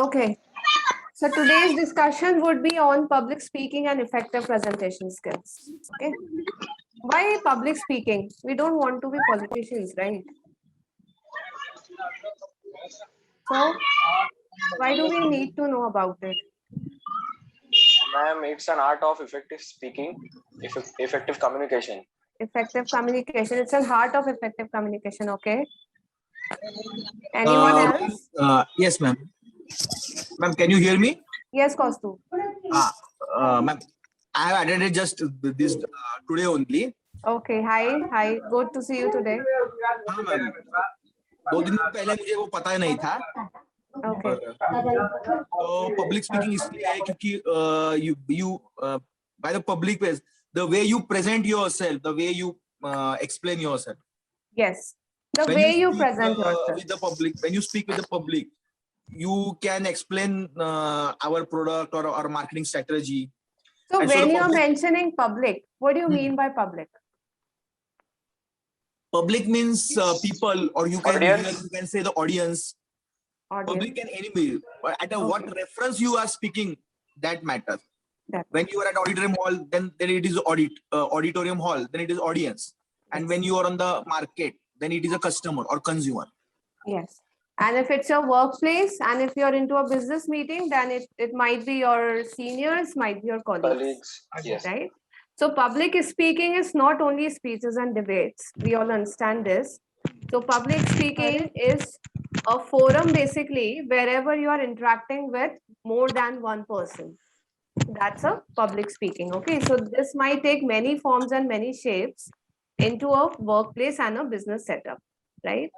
Okay. So today's discussion would be on public speaking and effective presentation skills. Okay. Why public speaking? We don't want to be politicians, right? So why do we need to know about it? Ma'am, it's an art of effective speaking, effective communication. Effective communication. It's an art of effective communication. Okay. Anyone else? Yes, ma'am. Ma'am, can you hear me? Yes, Kaustu. Ma'am, I have attended just this today only. Okay. Hi. Hi. Good to see you today. हाँ ma'am, 2 दिन पहले मुझे वो पता नहीं था. Okay. तो public speaking इसलिए है क्योंकि you by the public ways, the way you present yourself, the way you explain yourself. Yes. The When way you speak, present yourself. with the public, when you speak with the public, you can explain our product or our marketing strategy. So And when the you're public- mentioning public, what do you mean by public? Public means people, or you can Audience. you can say the audience. Audience. Public can anybody. But at what reference you are speaking, that matters. That. When you are at auditorium hall, then it is auditorium hall, then it is audience. And when you are on the market, then it is a customer or consumer. Yes. And if it's your workplace and if you're into a business meeting, then it might be your seniors, might be your colleagues. Yes. Right? So public speaking is not only speeches and debates. We all understand this. So public speaking is a forum basically wherever you are interacting with more than one person. That's a public speaking. Okay. So this might take many forms and many shapes into a workplace and a business setup, right?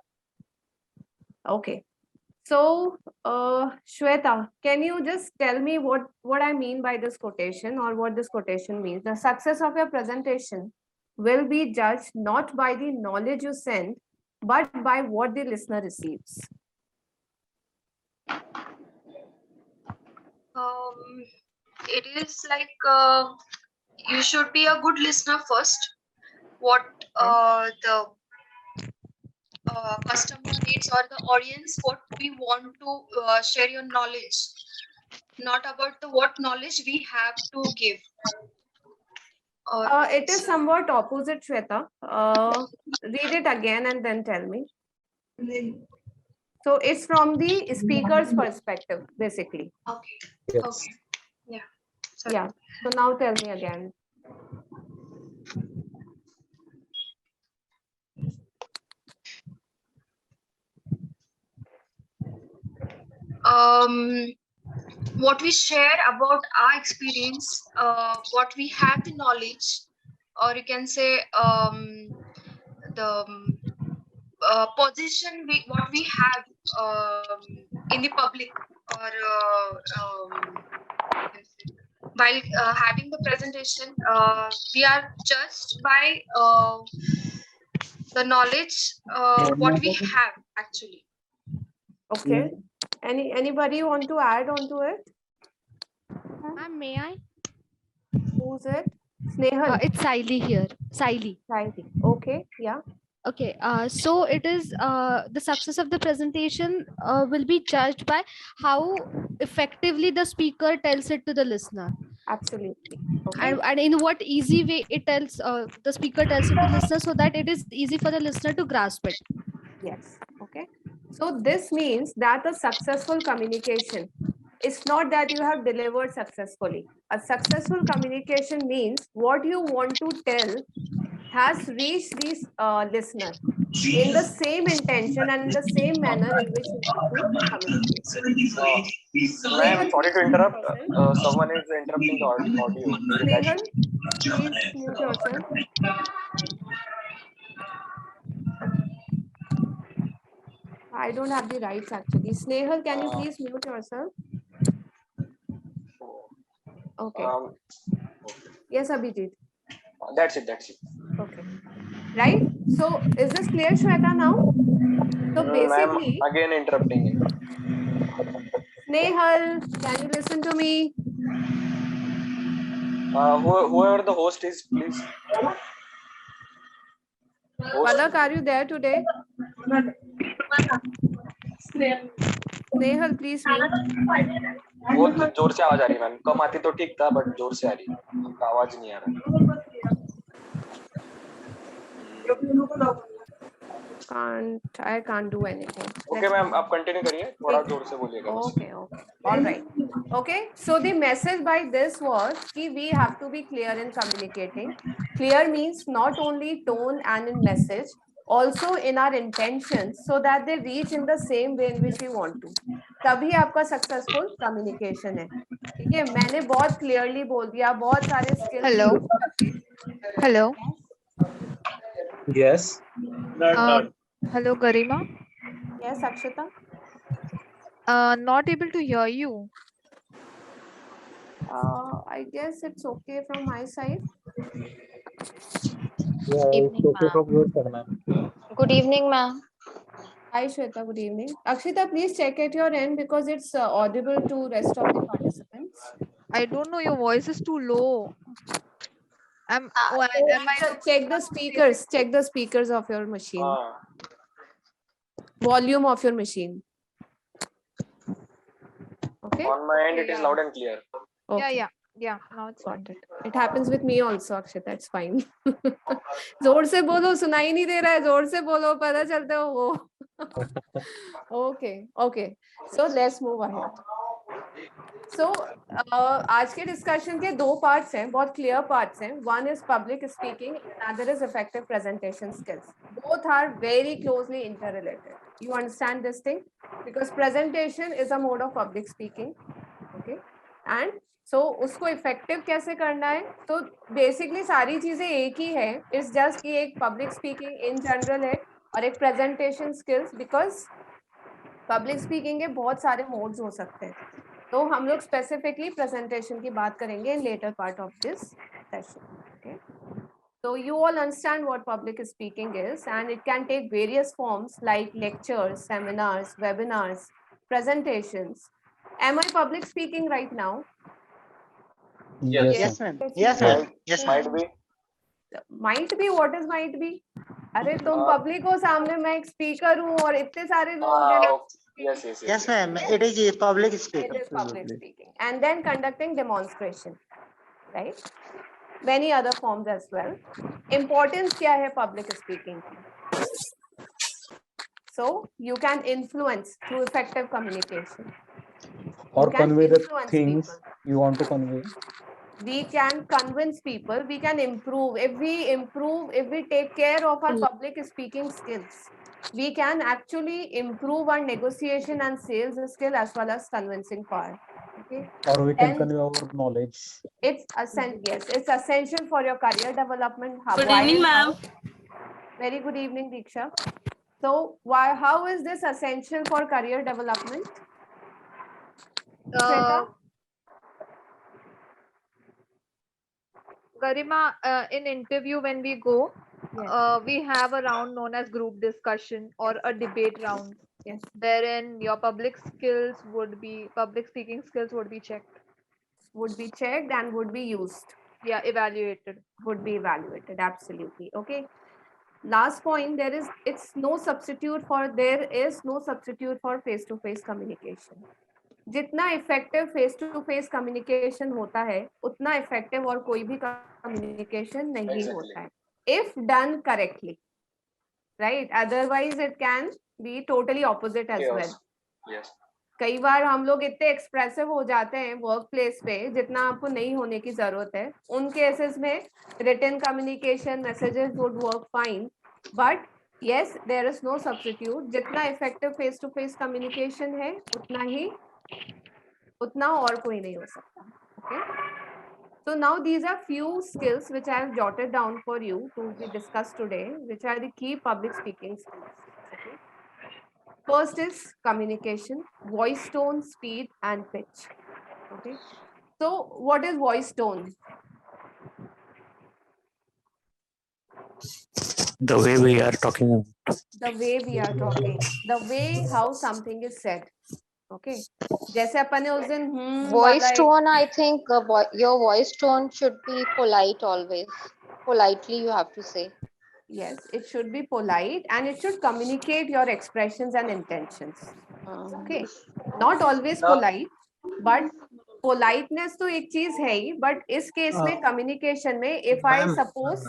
Okay. So, Shweta, can you just tell me what I mean by this quotation or what this quotation means? The success of your presentation will be judged not by the knowledge you send, but by what the listener receives. It is like you should be a good listener first. What the customer needs or the audience, what we want to share your knowledge, not about the what knowledge we have to give. It is somewhat opposite, Shweta. Read it again and then tell me. So it's from the speaker's perspective, basically. Okay. Yes. Okay. Yeah. Sorry. Yeah. So now tell me again. What we share about our experience, what we have the knowledge, or you can say the position what we have in the public, or while having the presentation, we are judged by the knowledge what we have actually. Okay. Anybody want to add on to it? May I? Who's it? Snehal. It's Saili here. Saili. Okay. Yeah. Okay. So it is the success of the presentation will be judged by how effectively the speaker tells it to the listener, Absolutely. Okay. and in what easy way it tells the speaker tells it to the listener, so that it is easy for the listener to grasp it. Yes. Okay. So this means that a successful communication is not that you have delivered successfully. A successful communication means what you want to tell has reached this listener in the same intention and in the same manner in which you want to communicate. Ma'am, sorry to interrupt. Someone is interrupting the audio. Snehal, please mute yourself. I don't have the rights actually. Snehal, can you please mute yourself? Okay. Yes, Abhijit. That's it. Okay. Right? So is this clear, Shweta, now? So basically, Ma'am, again interrupting. Snehal, can you listen to me? Whoever the host is, please. Palak, are you there today? Snehal, please mute. बहुत जोर से आवाज आ रही है ma'am. कम आती तो ठीक था, बट जोर से आ रही है. आपका आवाज नहीं आ रहा. I can't do anything. Okay ma'am, आप कंटिन्यू करिए. थोड़ा जोर से बोलिएगा बस. Okay, okay. All right. Okay. So the message by this was कि we have to be clear in communicating. Clear means not only tone and in message, also in our intentions, so that they reach in the same way in which we want to. तभी आपका successful communication है. ठीक है, मैंने बहुत clearly बोल दिया, बहुत सारे skills. Hello. Hello. Yes. Hello, Garima. Yes, Akshita. Not able to hear you. I guess it's okay from my side. Yeah, Evening, it's okay from your side, ma'am. Good evening, ma'am. Hi Shweta, good evening. Akshita, please check at your end because it's audible to rest of the participants. I don't know. Your voice is too low. Am I? Check the speakers. Check the speakers of your machine. हाँ. Volume of your machine. Okay. On my end, it is loud and clear. Okay. Yeah. Now it's Got it. It happens with me also, Akshita. It's fine. जोर से बोलो, सुनाई नहीं दे रहा है. जोर से बोलो, पता चलता है वो. Okay. So let's move ahead. So आज के डिस्कशन के दो पार्ट्स हैं, बहुत क्लियर पार्ट्स हैं. One is public speaking, another is effective presentation skills. Both are very closely interrelated. You understand this thing? Because presentation is a mode of public speaking. Okay. And so उसको effective कैसे करना है? तो basically सारी चीजें एक ही है. It's just कि एक पब्लिक स्पीकिंग इन जनरल है और एक presentation skills, because public speaking के बहुत सारे मोड्स हो सकते हैं. तो हम लोग स्पेसिफिकली प्रेजेंटेशन की बात करेंगे in later part of this session. Okay, so you all understand what public speaking is, and it can take various forms like lectures, seminars, webinars, presentations. Am I public speaking right now? Yes. ma'am. Yes, ma'am. Yes, Might be. Might be. What is might be? अरे तुम public हो, सामने मैं एक speaker हूँ और इतने सारे लोग हैं. Yes. Yes, ma'am. It is public It speaking. is public speaking, and then conducting demonstration, right? Many other forms as well. Importance क्या है public speaking की? So you can influence through effective communication. Or You can convey the influence things people. you want to convey. We can convince people. We can improve. If we take care of our public speaking skills, we can actually improve our negotiation and sales skill as well as convincing power. Okay. Or we can And convey our knowledge. it's it's essential for your career development. Good evening, ma'am. Very good evening, Diksha. So how is this essential for career development? Shweta? Garima, in interview when we go, we have a round known as group discussion or a debate round. Yes. Wherein your public speaking skills would be checked. Would be checked and would be used. Yeah, evaluated. Would be evaluated, absolutely. Okay. Last point, there is no substitute for face-to-face communication. जितना effective face to face communication होता है, उतना effective और कोई भी communication नहीं होता है, if done correctly, right? Otherwise it can be totally opposite as well. कई बार हम लोग इतने एक्सप्रेसिव हो जाते हैं वर्क प्लेस पे, जितना आपको नहीं होने की जरूरत है. उन केसेस में written communication messages would work fine, but yes, there is no substitute. जितना effective face to face communication है, उतना और कोई नहीं हो सकता. Okay, so now these are few skills which I have jotted down for you to be discussed today, which are the key public speaking skills. Okay, first is communication, voice tone, speed and pitch. Okay, so what is voice tone? The way we are talking. The way we are talking, the way how something is said. Okay, जैसे अपन ने उस दिन Voice tone, I think your voice tone should be polite always. Politely you have to say. Yes, it should be polite and it should communicate your expressions and intentions. Okay, not always polite, but politeness तो एक चीज है ही, but इस case में communication में if I Ma'am, suppose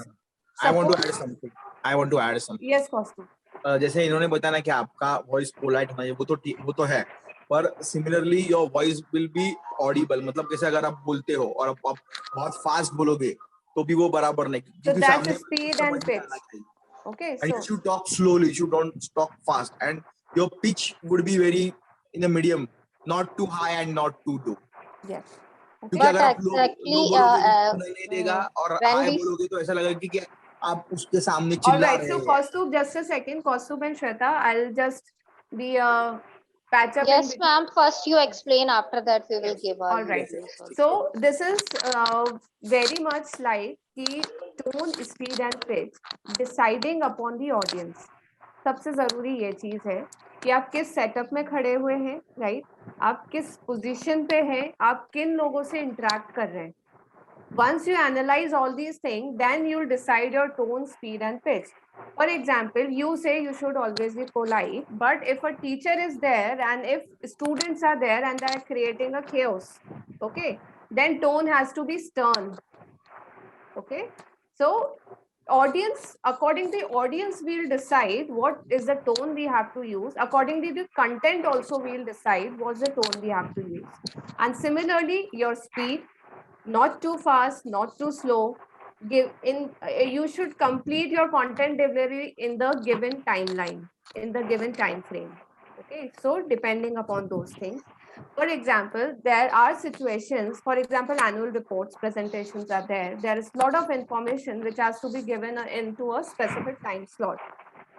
I want to add something. I want to add something. yes Kaustu, जैसे इन्होंने बताया ना कि आपका वॉइस पोलाइट होना चाहिए, वो तो है, पर similarly your voice will be audible, मतलब जैसे अगर आप बोलते हो और आप बहुत फास्ट बोलोगे तो भी वो बराबर नहीं, so क्योंकि that's सामने speed and pitch. Okay, and so you should talk slowly, you don't talk fast, and your pitch would be very in the medium, not too high and not too low. yes, क्योंकि But अगर आप लो exactly, बोलोगे तो सुनाई नहीं देगा, और when high we बोलोगे तो ऐसा लगेगा कि आप उसके सामने all चिल्ला right. रहे So हैं. Kaustu, just a second, Kaustu and Shweta, I'll just be patch up. yes, ma'am. First you explain. After that, we will give our All right. views also. So this is very much like the tone, speed and pitch, deciding upon the audience. सबसे जरूरी ये चीज है कि आप किस setup में खड़े हुए हैं, राइट? आप किस पोजीशन पे हैं, आप किन लोगों से इंटरेक्ट कर रहे हैं. Once you analyze all these things, then you'll decide your tone, speed and pitch. For example, you say you should always be polite, but if a teacher is there and if students are there and they are creating a chaos, okay, then tone has to be stern. Okay, so audience, according to the audience, we'll decide what is the tone we have to use. According to the content also, we'll decide what's the tone we have to use. And similarly, your speed, not too fast, not too slow. Give in you should complete your content delivery in the given timeline, in the given time frame. Okay, so depending upon those things. For example, there are situations, for example, annual reports, presentations are there. There is a lot of information which has to be given into a specific time slot.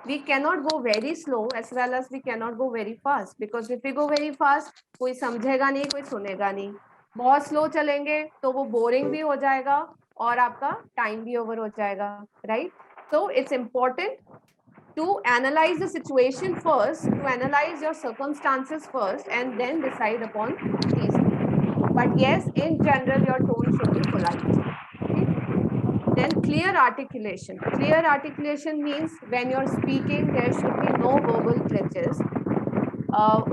We cannot go very slow as well as we cannot go very fast, because if we go very fast, कोई समझेगा नहीं, कोई सुनेगा नहीं. बहुत slow चलेंगे तो वो बोरिंग भी हो जाएगा और आपका टाइम भी ओवर हो जाएगा, right? So it's important to analyze the situation first, to analyze your circumstances first, and then decide upon these things. But yes, in general, your tone should be polite. Okay? Then clear articulation. Clear articulation means when you're speaking, there should be no verbal glitches.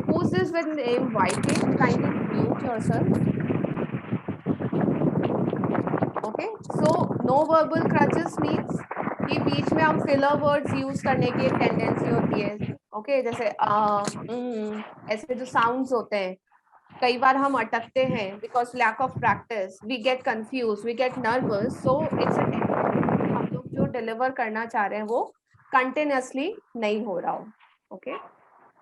Who's this with name YK? Kindly mute yourself. Okay, so no verbal crutches means कि बीच में हम filler words use करने की एक tendency होती है. Okay, जैसे ऐसे जो साउंड्स होते हैं, कई बार हम अटकते हैं because lack of practice, we get confuse, we get nervous. So it's a tendency हम लोग जो डिलीवर करना चाह रहे हैं वो कंटिन्यूअसली नहीं हो रहा हो. Okay,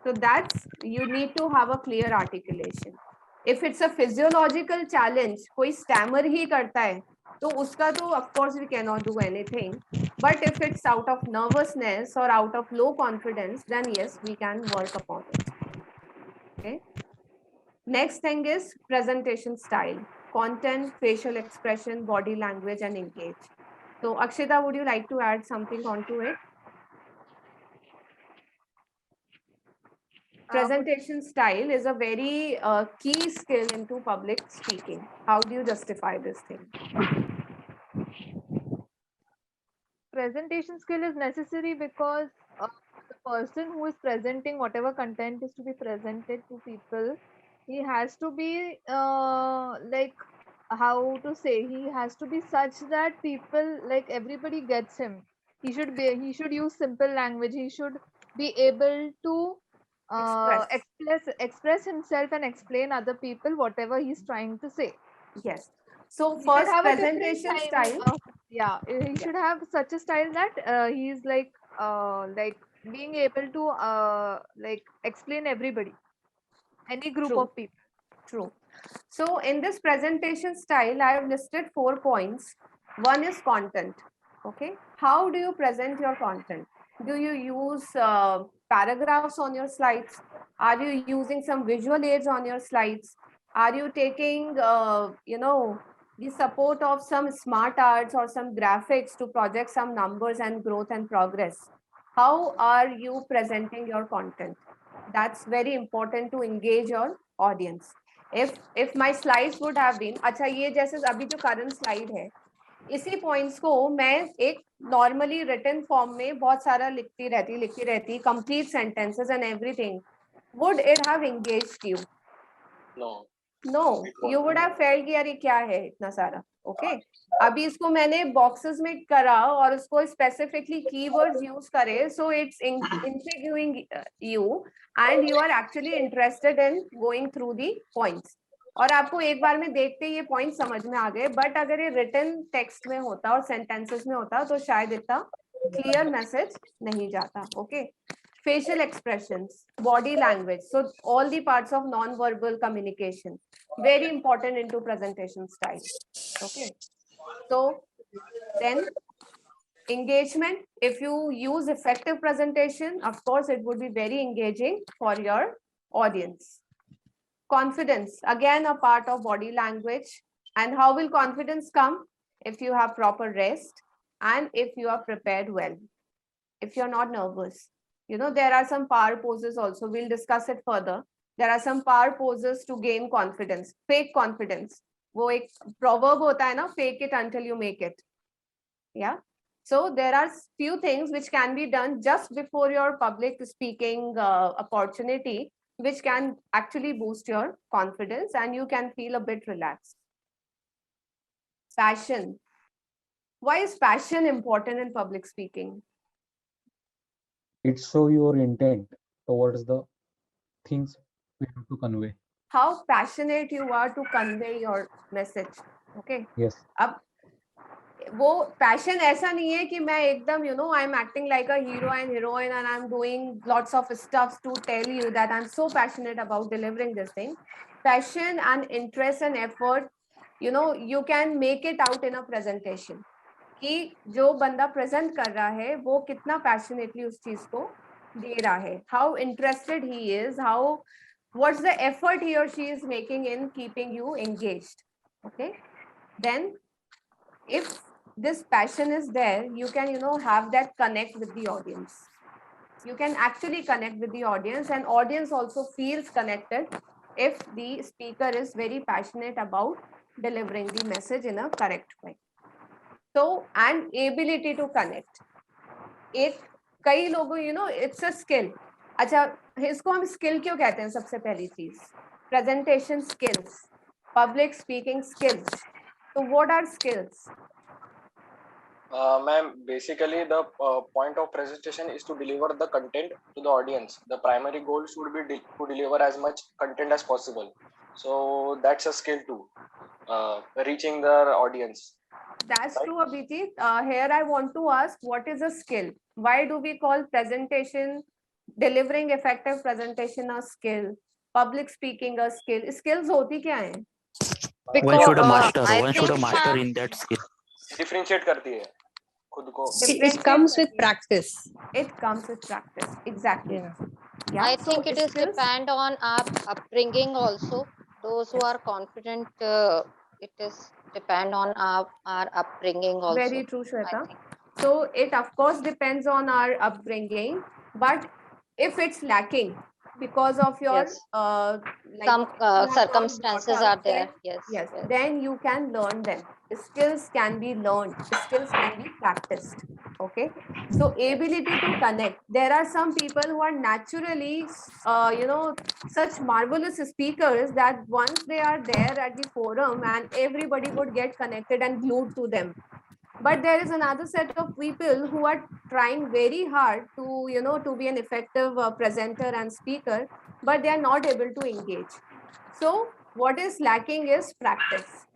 so that's you need to have a clear articulation. If it's a physiological challenge, कोई stammer ही करता है तो उसका तो of course we cannot do anything. But if it's out of nervousness or out of low confidence, then yes, we can work upon it. Okay. Next thing is presentation style, content, facial expression, body language, and engage. So Akshita, would you like to add something onto it? Presentation style is a very key skill into public speaking. How do you justify this thing? Presentation skill is necessary because the person who is presenting whatever content is to be presented to people, he has to be like, how to say, he has to be such that people, like, everybody gets him. He should use simple language. He should be able to express himself and explain other people whatever he's trying to say. Yes. So He should first have a different presentation style. yeah, he should have such a style that he's like being able to like explain everybody, any group True. of people. True. So in this presentation style, I have listed 4 points. One is content. Okay. How do you present your content? Do you use paragraphs on your slides? Are you using some visual aids on your slides? Are you taking, the support of some smart arts or some graphics to project some numbers and growth and progress? How are you presenting your content? That's very important to engage your audience. If my slides would have been, अच्छा ये जैसे अभी जो current slide है, इसी points को मैं एक नॉर्मली रिटन फॉर्म में बहुत सारा लिखती रहती complete sentences and everything, would it have engaged you? No, you would have felt कि यार ये क्या है इतना सारा. ओके, अभी इसको मैंने बॉक्सेस में करा और उसको स्पेसिफिकली कीवर्ड्स यूज करे, so it's intriguing you and you are actually interested in going through the points, और आपको एक बार में देखते ही ये पॉइंट समझ में आ गए. बट अगर ये रिटन टेक्स्ट में होता और सेंटेंसेस में होता तो शायद इतना क्लियर मैसेज नहीं जाता. Okay, facial expressions, body language, so all the parts of non-verbal communication, very important into presentation style. Okay, so then engagement, if you use effective presentation, of course it would be very engaging for your audience. Confidence, again a part of body language. And how will confidence come? If you have proper rest and if you are prepared well, if you're not nervous. You know, there are some power poses also. We'll discuss it further. There are some power poses to gain confidence. Fake confidence. वो एक proverb होता है ना, fake it until you make it. Yeah. So there are few things which can be done just before your public speaking opportunity, which can actually boost your confidence and you can feel a bit relaxed. Passion. Why is passion important in public speaking? It shows your intent towards the things we have to convey. How passionate you are to convey your message. Okay. Yes. अब वो passion ऐसा नहीं है कि मैं एकदम I am acting like a hero and heroine and I am doing lots of stuffs to tell you that I am so passionate about delivering this thing. Passion and interest and effort, you can make it out in a presentation कि जो बंदा present कर रहा है वो कितना passionately उस चीज को दे रहा है, how interested he is, how what's the effort he or she is making in keeping you engaged. Okay, then if this passion is there, you can have that connect with the audience. You can actually connect with the audience, and audience also feels connected if the speaker is very passionate about delivering the message in a correct way. So, and ability to connect, एक कई लोगों it's a skill. अच्छा, इसको हम skill क्यों कहते हैं? सबसे पहली चीज presentation skills, public speaking skills. तो what are skills? Ma'am, basically the point of presentation is to deliver the content to the audience. The primary goal should be to deliver as much content as possible. So that's a skill too, reaching the audience. That's true, Abhijit. Here I want to ask, what is a skill? Why do we call presentation, delivering effective presentation a skill, public speaking a skill? Skills होती क्या है? One should a master. I One should a think, master in that skill. Differentiate करती है खुद को. It comes with practice. It comes with practice. Exactly. Yeah. I So think it is skills, depend on our upbringing also. Those who are confident, it is depend on our upbringing also. very true, I Shweta. think. So it of course depends on our upbringing, but if it's lacking because of your Yes. like Some you are not circumstances brought are up, there. then, Yes. yes, then you can learn them. Skills can be learned, skills can be practiced. Okay, so ability to connect. There are some people who are naturally such marvelous speakers that once they are there at the forum and everybody would get connected and glued to them. But there is another set of people who are trying very hard to to be an effective presenter and speaker, but they are not able to engage. So what is lacking is practice.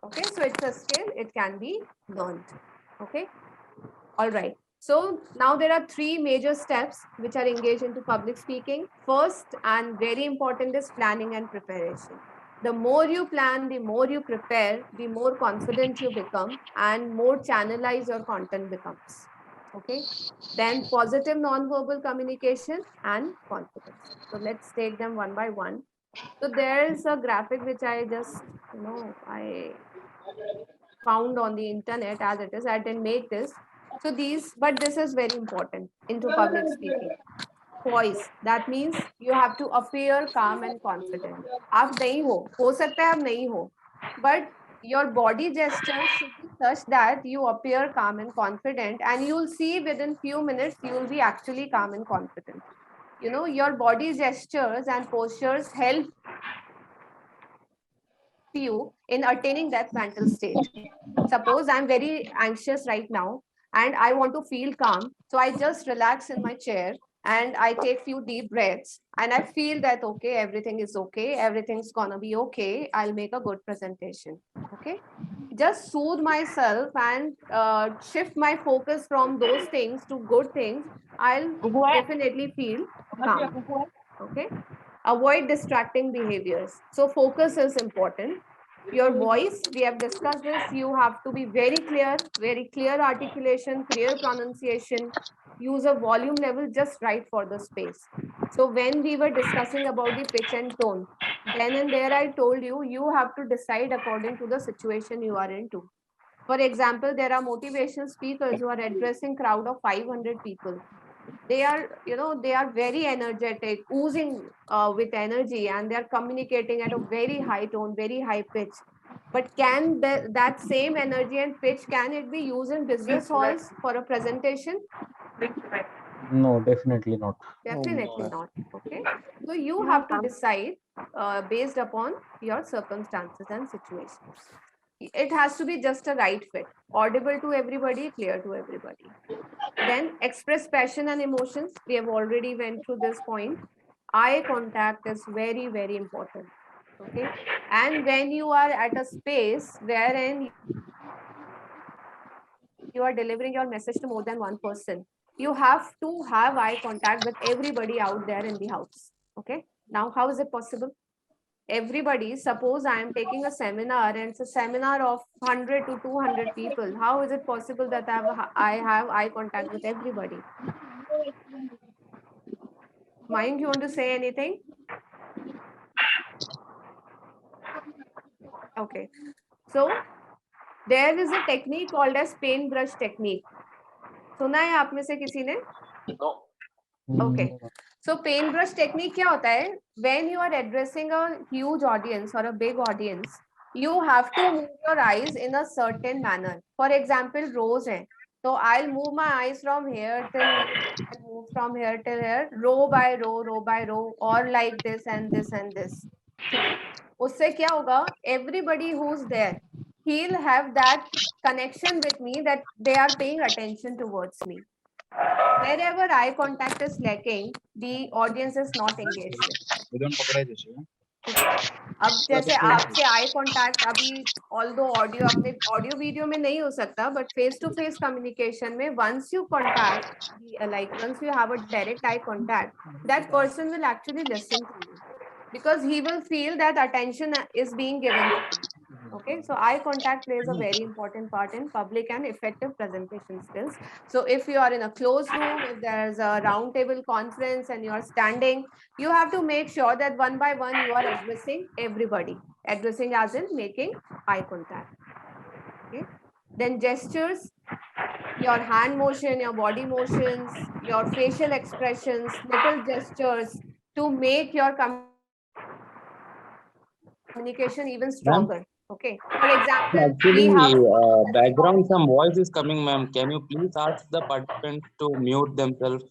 Okay, so it's a skill, it can be learned. Okay, all right. So now there are three major steps which are engaged into public speaking. First and very important is planning and preparation. The more you plan, the more you prepare, the more confident you become and more channelized your content becomes. Okay, then positive non-verbal communication and confidence. So let's take them one by one. So there's a graphic which I just I found on the internet as it is. I didn't make this. So these, but this is very important into public speaking. Poise, that means you have to appear calm and confident. आप नहीं हो सकता है आप नहीं हो, but your body gestures should be such that you appear calm and confident, and you'll see within few minutes you'll be actually calm and confident. You know, your body gestures and postures help you in attaining that mental state. Suppose I'm very anxious right now and I want to feel calm. So I just relax in my chair and I take few deep breaths and I feel that, okay, everything is okay. Everything's gonna be okay. I'll make a good presentation. Okay. Just soothe myself and shift my focus from those things to good things. I'll definitely feel calm. Okay. Avoid distracting behaviors. So focus is important. Your voice, we have discussed this, you have to be very clear articulation, clear pronunciation, use a volume level just right for the space. So when we were discussing about the pitch and tone, then and there I told you, you have to decide according to the situation you are into. For example, there are motivational speakers who are addressing crowd of 500 people. They are, you know, they are very energetic, oozing with energy, and they're communicating at a very high tone, very high pitch. But can that same energy and pitch, can it be used in business halls for a presentation? No, definitely not. Definitely not. Okay. So you have to decide based upon your circumstances and situations. It has to be just a right fit, audible to everybody, clear to everybody. Then express passion and emotions. We have already went through this point. Eye contact is very, very important. Okay. And when you are at a space wherein you are delivering your message to more than one person, you have to have eye contact with everybody out there in the house. Okay. Now, how is it possible? Everybody, suppose I am taking a seminar and it's a seminar of 100 to 200 people. How is it possible that I have eye contact with everybody? Mind, you want to say anything? Okay. So there is a technique called as paintbrush technique. सुना है आप में से किसी ने? No. Okay. So paintbrush technique क्या होता है? When you are addressing a huge audience or a big audience, you have to move your eyes in a certain manner. For example, rows है. So I'll move my eyes from here till here, and move from here till here, row by row, or like this and this and this. उससे क्या होगा? Everybody who's there, he'll have that connection with me that they are paying attention towards me. Wherever eye contact is lacking, the audience is not engaged with. अब जैसे आपसे eye contact अभी although audio अपने audio video में नहीं हो सकता, but face to face communication में once you contact, like once you have a direct eye contact, that person will actually listen to you because he will feel that attention is being given to him. Okay, so eye contact plays a very important part in public and effective presentation skills. So if you are in a closed room, if there's a round table conference and you are standing, you have to make sure that one by one you are addressing everybody, addressing as in making eye contact. Okay, then gestures, your hand motion, your body motions, your facial expressions, little gestures to make your communication even stronger. Okay, for example, Actually, we have background some voice is coming, ma'am. Can you please ask the participants to mute themselves?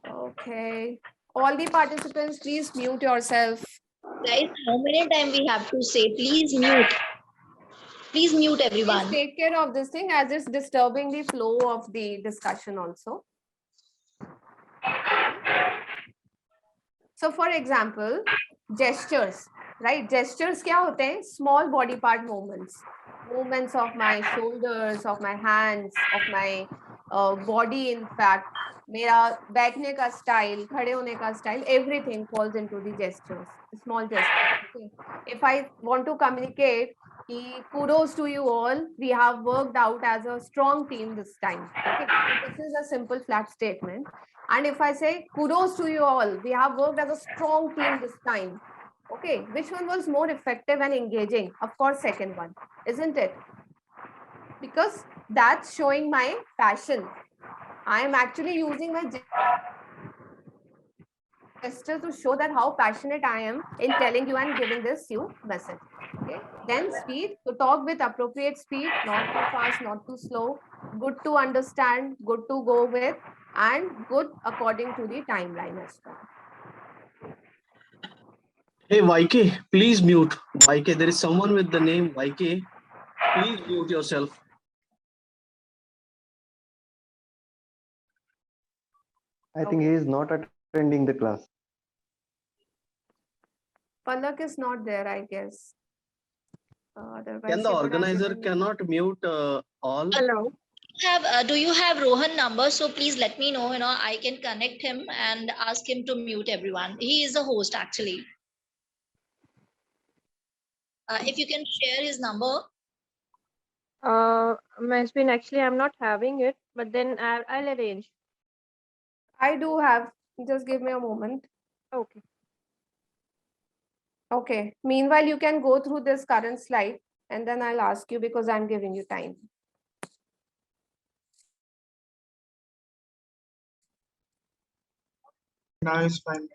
Okay, all the participants, please mute yourself. Guys, how many times we have to say, please mute? Please mute everyone. Please take care of this thing as it's disturbing the flow of the discussion also. So for example, gestures, right? Gestures क्या होते हैं? Small body part movements of my shoulders, of my hands, of my body. In fact, मेरा बैठने का style, खड़े होने का style, everything falls into the gestures, small gestures. Okay. If I want to communicate, kudos to you all, we have worked out as a strong team this time. Okay. So this is a simple flat statement. And if I say kudos to you all, we have worked as a strong team this time. Okay, which one was more effective and engaging? Of course, second one, isn't it? Because that's showing my passion. I am actually using my gesture to show that how passionate I am in telling you and giving this you message. Okay, then speed, to talk with appropriate speed, not too fast, not too slow, good to understand, good to go with, and good according to the timeline as well. Hey YK, please mute. YK, there is someone with the name YK. Please mute yourself. I think he is not attending the class. Palak is not there, I guess. Can the organizer cannot mute all? Hello. Do you have Rohan number? So please let me know. I can connect him and ask him to mute everyone. He is the host actually. If you can share his number. Masbin, actually, I'm not having it, but then I'll arrange. I do have. Just give me a moment. Okay. Okay. Meanwhile, you can go through this current slide and then I'll ask you because I'm giving you time. Now it's fine.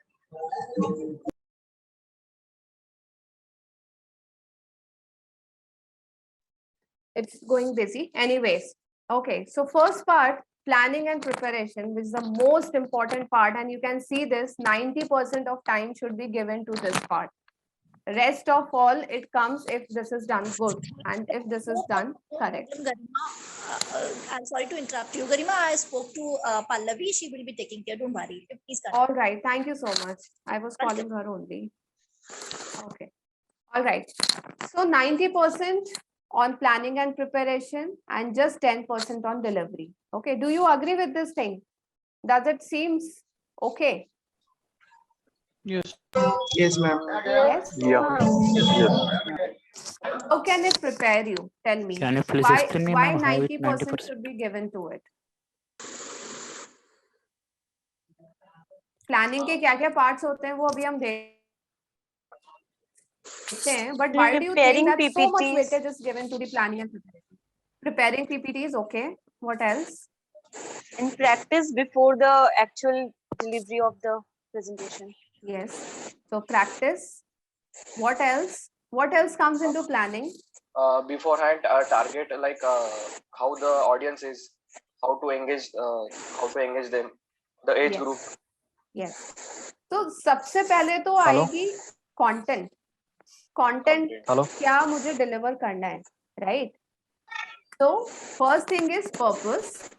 It's going busy. Anyways, okay. So first part, planning and preparation, which is the most important part. And you can see this 90% of time should be given to this part. Rest of all, it comes if this is done good and if this is done correct. I'm sorry to interrupt you. Garima, I spoke to Pallavi. She will be taking care. Don't worry. Please All right. Thank you so much. I was calling her only. Okay. All right. So 90% on planning and preparation and just 10% on delivery. Okay. Do you agree with this thing? Does it seems okay? Yes. Yes, ma'am. Yes. Yeah. Yes. How can it prepare you? Tell me. Can you please Why explain me, ma'am, how it 90% 90%? should be given to it? Planning के क्या क्या parts होते हैं वो अभी हम देखते हैं. But why do you think that so much weightage is given to the planning and preparation? Preparing PPTs, okay. What else? And practice before the actual delivery of the presentation. Yes. So practice. What else? What else comes into planning? Beforehand, target like how the audience is, how to engage them, the age group. Yes. तो सबसे पहले तो आएगी content. Content क्या मुझे deliver करना है, right? So first thing is purpose.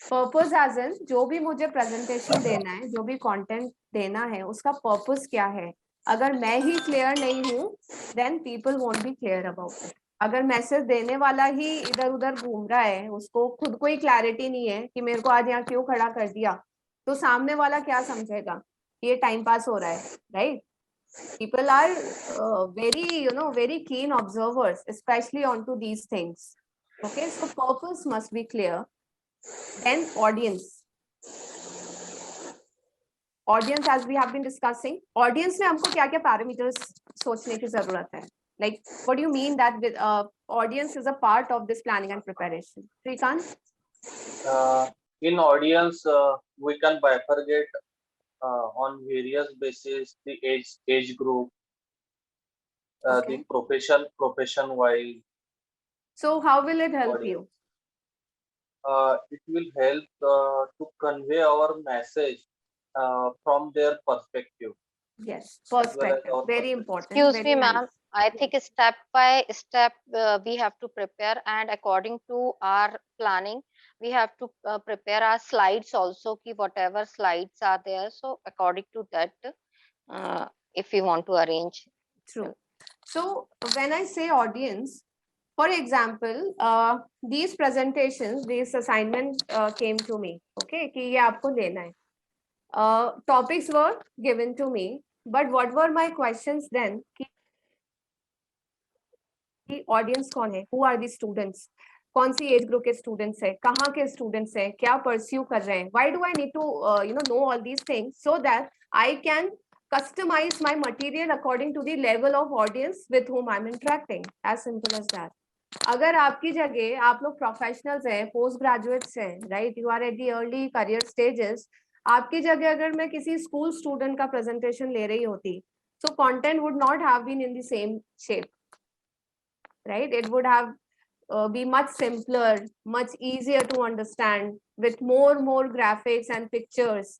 Purpose as in जो भी मुझे presentation देना है, जो भी content देना है, उसका purpose क्या है? अगर मैं ही clear नहीं हूँ, then people won't be clear about it. अगर मैसेज देने वाला ही इधर उधर घूम रहा है, उसको खुद को ही क्लैरिटी नहीं है कि मेरे को आज यहाँ क्यों खड़ा कर दिया, तो सामने वाला क्या समझेगा? ये टाइम पास हो रहा है, right? People are very keen observers, especially onto these things. Okay, so purpose must be clear. Then audience. Audience, as we have been discussing, audience में हमको क्या-क्या parameters सोचने की जरूरत है? Like, what do you mean that with audience is a part of this planning and preparation? Shrikant? In audience, we can bifurcate on various basis, the age group, the profession wise. So how will it help you? It will help to convey our message from their perspective. Yes, perspective, very important. Excuse me, ma'am. I think step by step we have to prepare, and according to our planning, we have to prepare our slides also. Ki whatever slides are there, so according to that, if we want to arrange. True. So when I say audience, for example, these presentations, this assignment came to me. Okay, कि ये आपको लेना है. Topics were given to me, but what were my questions then? कि audience कौन है? Who are the students? कौन सी age group के स्टूडेंट्स है, कहाँ के स्टूडेंट्स है, क्या परस्यू कर रहे हैं? Why do I need to know all these things so that I can customize my material according to the level of audience with whom I'm interacting? As simple as that. अगर आपकी जगह आप लोग professionals हैं, post graduates हैं, right, you are at the early career stages, आपकी जगह अगर मैं किसी स्कूल स्टूडेंट का प्रेजेंटेशन ले रही होती, so content would not have been in the same shape. right? It would have be much simpler, much easier to understand with more graphics and pictures.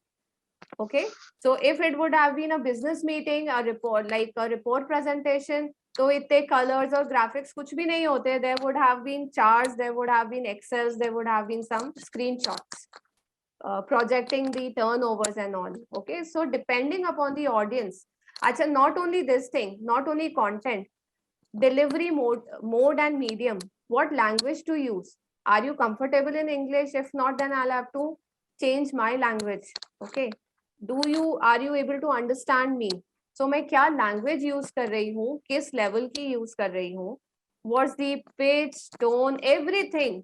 Okay, so if it would have been a business meeting, a report, like a report presentation, so इतने colors or graphics कुछ भी नहीं होते. There would have been charts, there would have been excels, there would have been some screenshots projecting the turnovers and all. Okay, so depending upon the audience, actually not only this thing, not only content, delivery mode and medium, what language to use. Are you comfortable in English? If not, then I'll have to change my language. Okay, are you able to understand me? So मैं क्या language use कर रही हूँ, किस level की use कर रही हूँ, what's the pitch, tone, everything,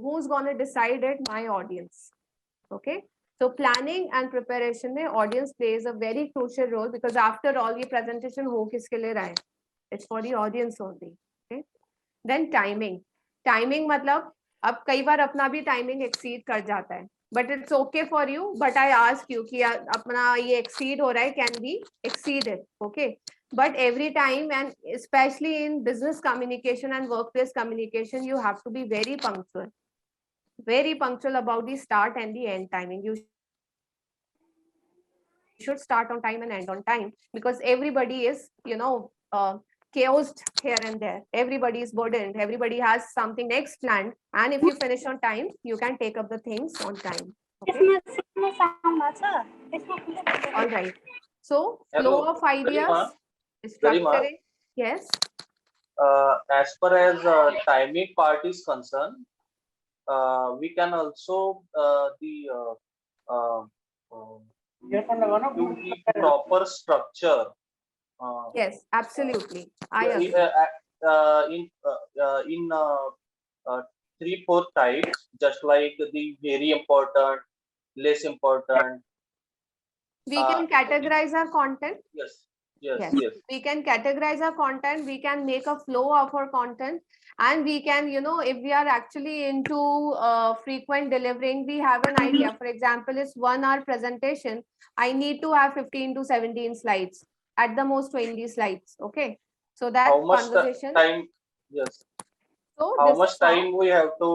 who's gonna decide it? My audience. Okay, so planning and preparation में audience plays a very crucial role, because after all ये presentation हो किसके लिए रहा है? It's for the audience only. Okay, then timing मतलब अब कई बार अपना भी timing exceed कर जाता है, but it's okay for you, but I ask you कि अपना ये exceed हो रहा है, can be exceeded. Okay, but every time, and especially in business communication and workplace communication, you have to be very punctual about the start and the end timing. You should start on time and end on time, because everybody is chaosed here and there. Everybody is burdened, everybody has something next planned, and if you finish on time, you can take up the things on time. Okay, all right, so flow of ideas, structuring. Yes, as far as timing part is concerned, we can also do the proper structure. Yes, absolutely. I agree. In 3-4 types, just like the very important, less important. We can categorize our content. Yes. We can categorize our content, we can make a flow of our content, and we can, if we are actually into frequent delivering, we have an idea. For example, it's 1 hour presentation, I need to have 15 to 17 slides, at the most 20 slides. Okay, so that how much conversation time? Yes. So how much time we have to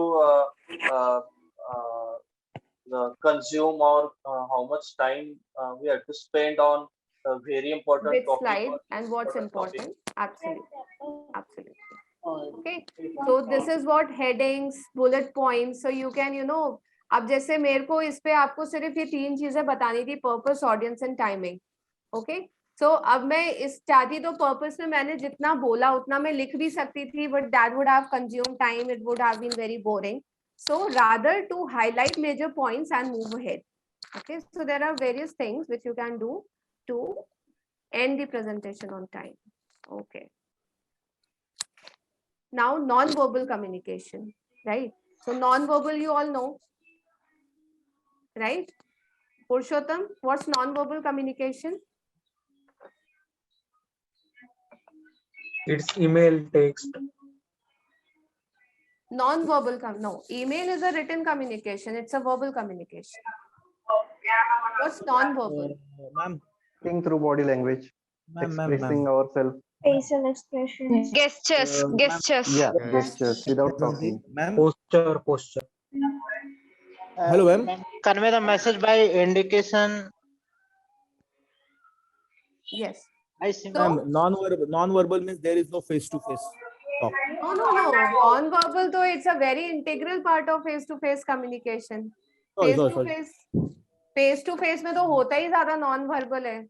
consume, or how much time we have to spend on a very important which topic slide and what's important. Absolutely. Okay, so this is what headings, bullet points, so you can अब जैसे मेरे को इस पे आपको सिर्फ ये 3 चीजें बतानी थी, purpose, audience and timing. Okay, so अब मैं इस चाहती तो पर्पस में मैंने जितना बोला उतना मैं लिख भी सकती थी, but that would have consume time, it would have been very boring. So rather to highlight major points and move ahead. Okay, so there are various things which you can do to end the presentation on time. Okay. Now non-verbal communication, right? So non-verbal you all know, right? Purushottam, what's non-verbal communication? It's email, text. Non-verbal, no, email is a written communication, it's a verbal communication. What's non-verbal? Ma'am, think through body language, expressing ourselves. Facial expressions. Gestures. Yeah, gestures without talking. Ma'am, Posture. hello, ma'am. Convey the message by indication. Yes. I see, So, ma'am. Non-verbal means there is no face-to-face talk. No. Non-verbal, though, it's a very integral part of face-to-face communication. Face-to-face में तो होता ही ज़्यादा non-verbal है.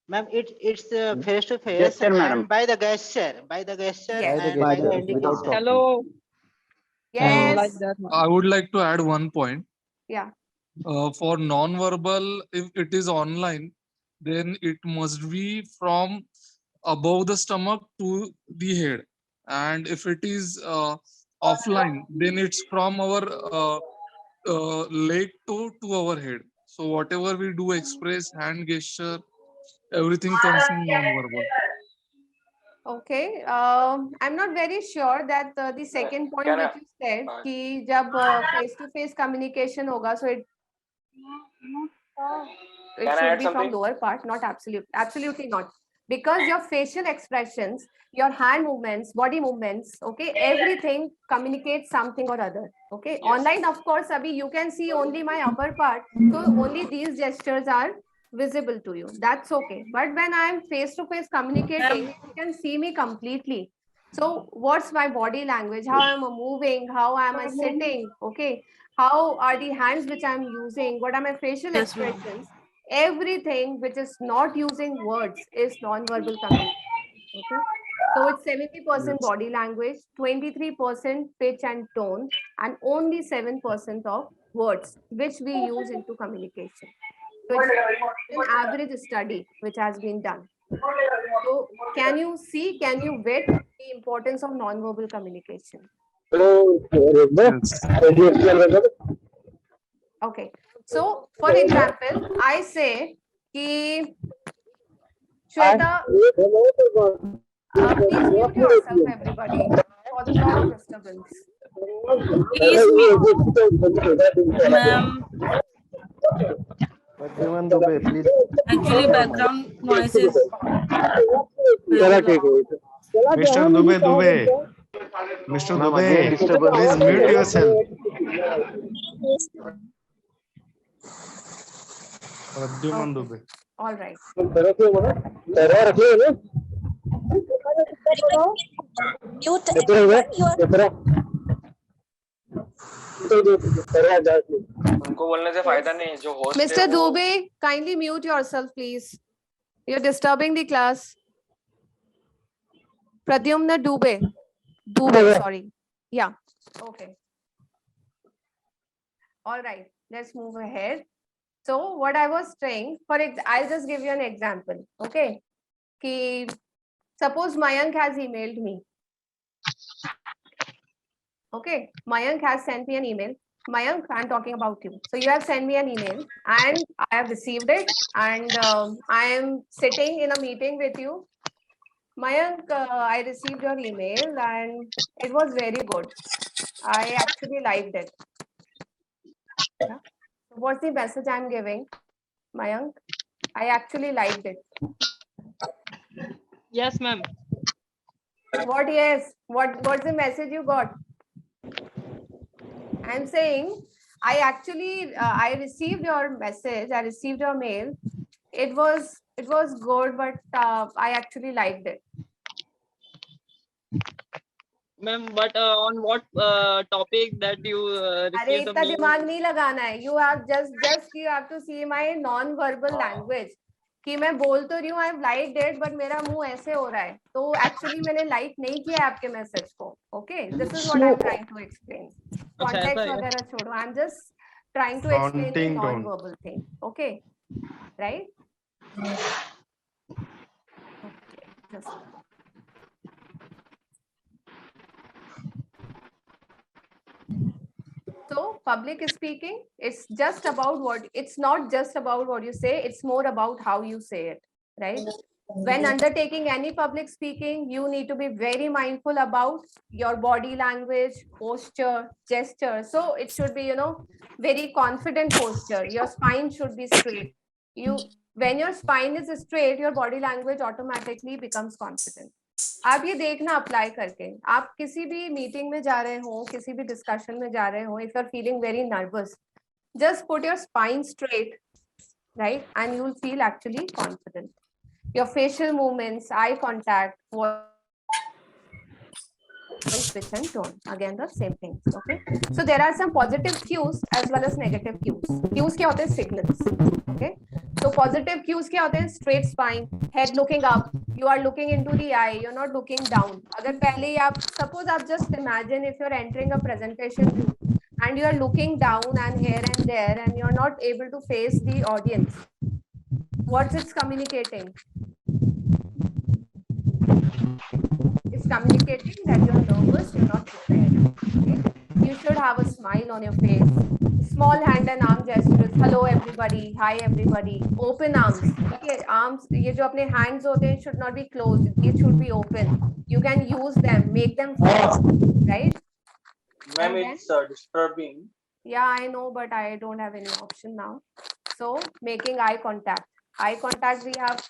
Ma'am, it's face-to-face and by the gesture, Yes. and by the indication. Hello. Yes. I would like to add one point. Yeah. For non-verbal, if it is online, then it must be from above the stomach to the head, and if it is offline, then it's from our leg to our head. So whatever we do, express, hand gesture, everything comes in non-verbal. Okay. I'm not very sure that the second point Can which you said कि जब face-to-face communication होगा, so it Can I should add be from something? lower part, not absolutely not. because your facial expressions, your hand movements, body movements, okay, everything communicates something or other. Okay, online, of course, Abhi, you can see only my upper part, so only these gestures are visible to you. That's okay. But when I'm face to face communicating, you can see me completely. So what's my body language? How am I moving? How am I sitting? Okay, how are the hands which I'm using? What are my facial expressions? Everything which is not using words is non-verbal communication. Okay, so it's 70% body language, 23% pitch and tone, and only 7% of words which we use into communication. So it's an average study which has been done. So can you see, can you vet the importance of non-verbal communication? Okay. So for example, I say ki Shweta, please mute yourself, everybody. Causing a lot of disturbance. Please mute, ma'am. Please. Actually, background noises. Mr. Dubey. Mr. Ma'am, again Dubey, disturbance. please mute yourself. Pradyuman Dubey. All right. Mute everyone. You are उनको बोलने से फायदा नहीं, जो host है Mr. वो Dubey, kindly mute yourself, please. You're disturbing the class. Pradyumna Dubey. Sorry. Yeah. Okay. All right. Let's move ahead. So what I was saying, I'll just give you an example. Okay. Suppose Mayank has emailed me. Okay. Mayank has sent me an email. Mayank, I'm talking about you. So you have sent me an email and I have received it, and I am sitting in a meeting with you. Mayank, I received your email and it was very good. I actually liked it. Yeah. What's the message I'm giving, Mayank? I actually liked it. Yes, ma'am. What? Yes. What's the message you got? I'm saying I actually I received your message. I received your mail. It was good, but I actually liked it. Ma'am, but on what topic that you अरे received the इतना mail? दिमाग नहीं लगाना है. You have just you have to see my non-verbal language. कि मैं बोल तो रही हूँ I've liked it, but मेरा मुंह ऐसे हो रहा है. तो actually मैंने like नहीं किया आपके मैसेज को. Okay, this is what I'm trying to explain. Context वगैरह छोड़ो. I'm just trying to explain the Taunting tone. non-verbal thing. Okay, right? Okay, just. So public speaking, it's not just about what you say, it's more about how you say it, right? When undertaking any public speaking, you need to be very mindful about your body language, posture, gesture. So it should be, very confident posture. Your spine should be straight. When your spine is straight, your body language automatically becomes confident. आप ये देखना apply करके. आप किसी भी meeting में जा रहे हो, किसी भी डिस्कशन में जा रहे हो, if you're feeling very nervous, just put your spine straight, right, and you'll feel actually confident. Your facial movements, eye contact, voice pitch and tone, again the same thing. Okay, so there are some positive cues as well as negative cues. Cues क्या होते हैं? Signals. Okay, so positive cues क्या होते हैं? Straight spine, head looking up, you are looking into the eye, you're not looking down. अगर पहले ही आप suppose आप just imagine if you're entering a presentation room and you are looking down and here and there and you're not able to face the audience, what's it's communicating? It's communicating that you're nervous, you're not prepared. Okay? You should have a smile on your face. Small hand and arm gestures. Hello everybody. Hi everybody. Open arms. Okay, arms. ये जो अपने hands होते हैं should not be closed. It should be open. You can use them. Make them free, right? Ma'am, it's disturbing. Yeah, I know, but I don't have any option now. So making eye contact. Eye contact we have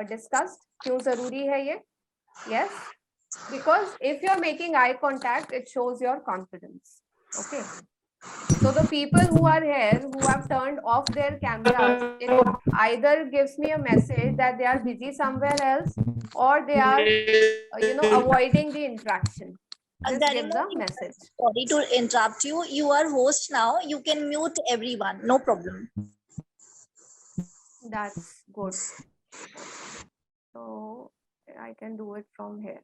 discussed. क्यों जरूरी है ये? Yes, because if you're making eye contact, it shows your confidence. Okay. So the people who are here who have turned off their cameras, it either gives me a message that they are busy somewhere else or they are, avoiding the interaction. This gives Garima, a message. sorry to interrupt you. You are host now. You can mute everyone. No problem. That's good. So I can do it from here.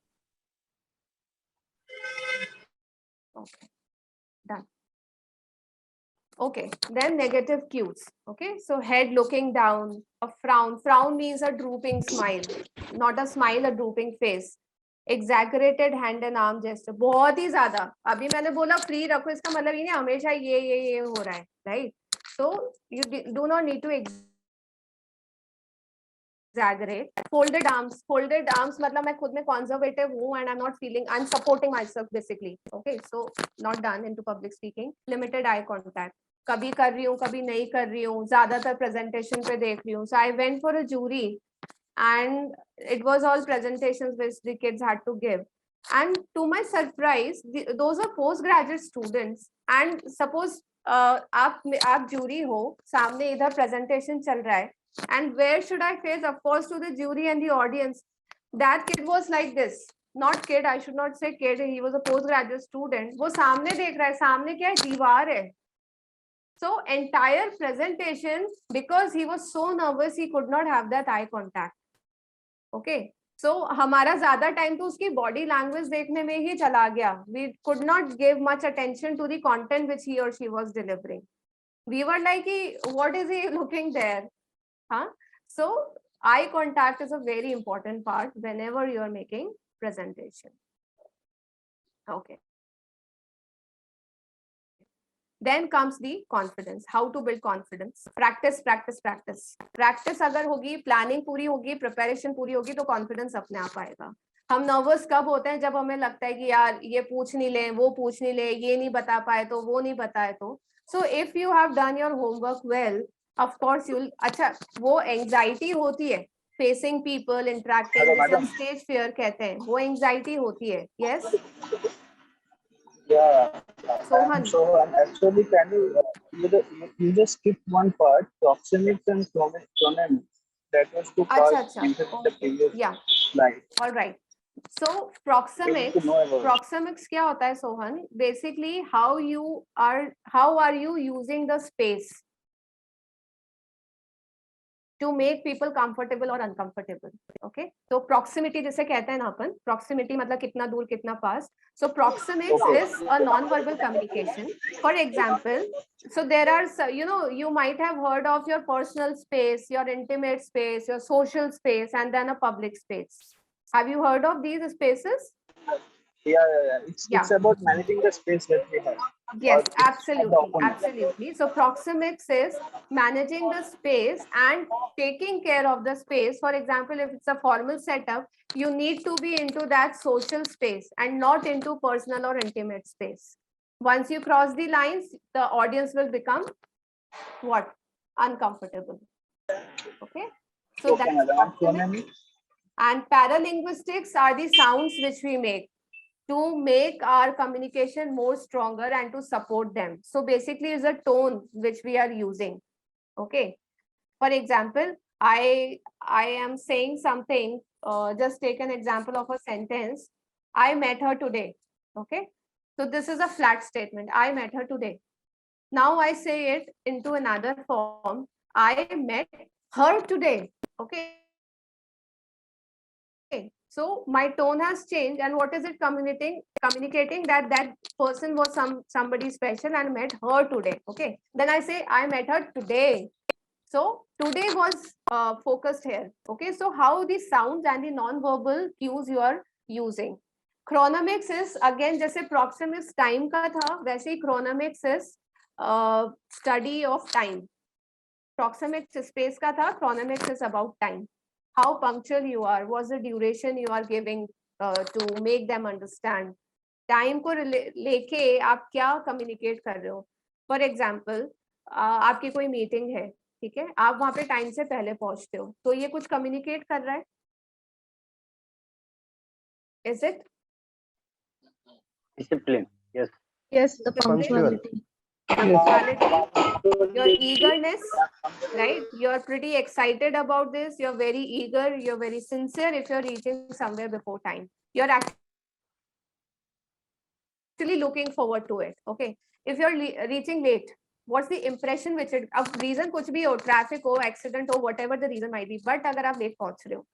Okay, done. Okay, then negative cues. Okay, so head looking down, a frown. Frown means a drooping smile, not a smile, a drooping face. Exaggerated hand and arm gesture. बहुत ही ज्यादा. अभी मैंने बोला free रखो, इसका मतलब ये नहीं हमेशा ये हो रहा है, right? So you do not need to exaggerate. Folded arms. Folded arms मतलब मैं खुद में conservative हूँ and I'm not feeling, I'm supporting myself basically. Okay, so not done into public speaking. Limited eye contact. कभी कर रही हूँ, कभी नहीं कर रही हूँ, ज्यादातर presentation पे देख रही हूँ. So I went for a jury and it was all presentations which the kids had to give. And to my surprise, those are postgraduate students. And suppose आप jury हो, सामने इधर presentation चल रहा है. And where should I face? Of course, to the jury and the audience. That kid was like this. Not kid, I should not say kid. He was a postgraduate student. वो सामने देख रहा है. सामने क्या है? दीवार है. So entire presentation, because he was so nervous, he could not have that eye contact. Okay. So हमारा ज़्यादा time तो उसकी body language देखने में ही चला गया. We could not give much attention to the content which he or she was delivering. We were like, what is he looking there? Huh? So eye contact is a very important part whenever you are making presentation. Okay. Then comes the confidence. How to build confidence? Practice, practice, practice. Practice अगर होगी, planning पूरी होगी, preparation पूरी होगी, तो confidence अपने आप आएगा. हम nervous कब होते हैं? जब हमें लगता है कि यार ये पूछ नहीं ले, वो पूछ नहीं ले, ये नहीं बता पाए तो, वो नहीं बताए तो. So if you have done your homework well, of course you'll. अच्छा, वो anxiety होती है. Facing people, interacting, जिसे हम stage fear कहते हैं, वो anxiety होती है. Yes. Yeah, Sohan. Sohan, actually, can you you just skipped one part, proxemics and chronemics. That was two parts mentioned in the previous slide. All right. So proxemics क्या होता है, Sohan? Basically, how are you using the space to make people comfortable or uncomfortable. Okay, so proximity जिसे कहते हैं ना अपन, proximity मतलब कितना दूर कितना पास. So proxemics is a non-verbal communication. For example, so there are, you might have heard of your personal space, your intimate space, your social space, and then a public space. Have you heard of these spaces? Yeah. It's about managing the space that we have. Yes, absolutely. So proxemics is managing the space and taking care of the space. For example, if it's a formal setup, you need to be into that social space and not into personal or intimate space. Once you cross the lines, the audience will become what? Uncomfortable. Okay. So that's proxemics. And paralinguistics are the sounds which we make to make our communication more stronger and to support them. So basically it's a tone which we are using. Okay. For example, I am saying something, just take an example of a sentence. I met her today. Okay. So this is a flat statement. I met her today. Now I say it into another form. I met her today. Okay. So my tone has changed, and what is it communicating? Communicating that that person was somebody special and met her today. Okay. Then I say I met her today. So today was focused here. Okay. So how the sounds and the non-verbal cues you are using. Chronomics is again जैसे proxemics time का था, वैसे ही chronomics is study of time. Proxemics space का था, chronomics is about time. How punctual you are, what's the duration you are giving to make them understand. Time को लेके आप क्या communicate कर रहे हो. For example, आपकी कोई meeting है, ठीक है, आप वहां पे टाइम से पहले पहुंचते हो, तो ये कुछ कम्युनिकेट कर रहा है. Is it? Discipline. Yes. Yes, the Punctual. punctuality. Your eagerness, right? You're pretty excited about this. You're very eager. You're very sincere. If you're reaching somewhere before time, you're actually looking forward to it. Okay. If you're reaching late, what's the impression which it? अब reason कुछ भी हो, traffic हो, accident हो, whatever the reason might be. But अगर आप late पहुंच रहे हो,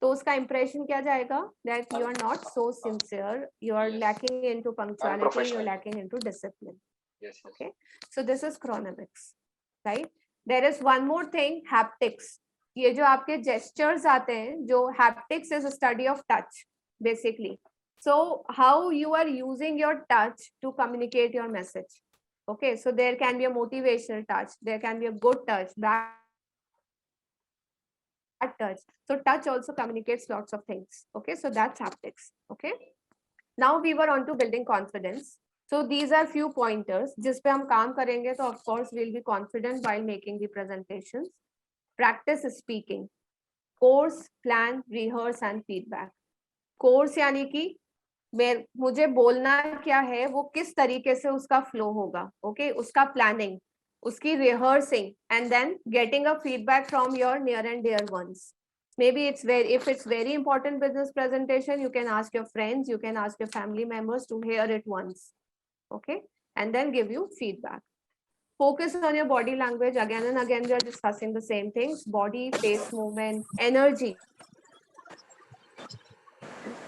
तो उसका impression क्या जाएगा? That you are not so sincere. You are lacking into punctuality. You're lacking into discipline. Yes. Okay. So this is chronemics, right? There is one more thing, haptics. ये जो आपके gestures आते हैं, जो haptics is a study of touch, basically. So how you are using your touch to communicate your message. Okay, so there can be a motivational touch, there can be a good touch, bad touch. So touch also communicates lots of things. Okay, so that's haptics. Okay, now we were on to building confidence. So these are few pointers जिस पे हम काम करेंगे, तो of course we'll be confident while making the presentations. Practice speaking, course, plan, rehearse and feedback. Course यानी कि मुझे बोलना क्या है, वो किस तरीके से उसका flow होगा, okay, उसका planning, उसकी rehearsing, and then getting a feedback from your near and dear ones. Maybe if it's very important business presentation, you can ask your friends, you can ask your family members to hear it once. Okay, and then give you feedback. Focus on your body language. Again and again we are discussing the same things: body, face movement, energy,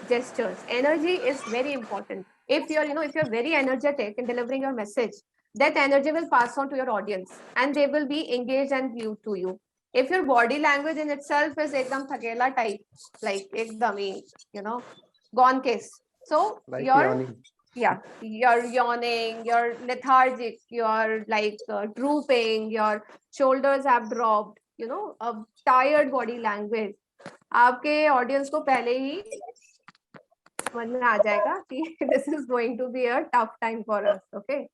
gestures. Energy is very important. If you're very energetic in delivering your message, that energy will pass on to your audience and they will be engaged and glued to you. If your body language in itself is ekdam thakela type, like ekdam, gone case, so Like you're yawning. yeah, you're yawning, you're lethargic, you're like drooping, your shoulders have dropped, a tired body language. आपके audience को पहले ही समझ में आ जाएगा कि this is going to be a tough time for us. Okay,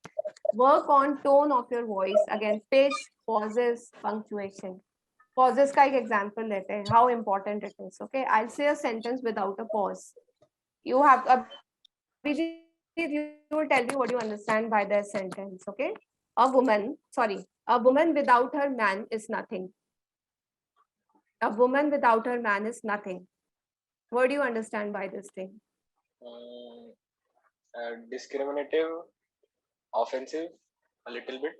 work on tone of your voice. Again, pitch, pauses, punctuation. Pauses का एक example लेते हैं, how important it is. Okay, I'll say a sentence without a pause. You have you will tell me what you understand by that sentence. Okay, a woman without her man is nothing. A woman without her man is nothing. What do you understand by this thing? Discriminative, offensive, a little bit.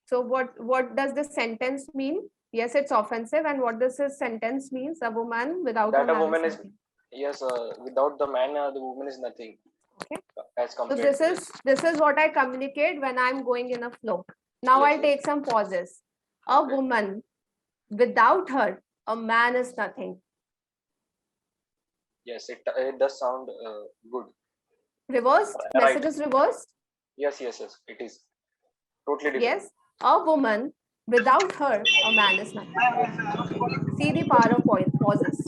So what does this sentence mean? Yes, it's offensive. And what does this sentence means? A woman without that a a man woman is is nothing. yes, without the man, the woman is nothing. Okay. As So compared. this is what I communicate when I'm going in a flow. Now Yes, I'll take some pauses. A woman without her, a man is nothing. Yes, it does sound good. Reversed? Right. Message is reversed? Yes, it is totally different. Yes, a woman without her, a man is nothing. See the power of pauses.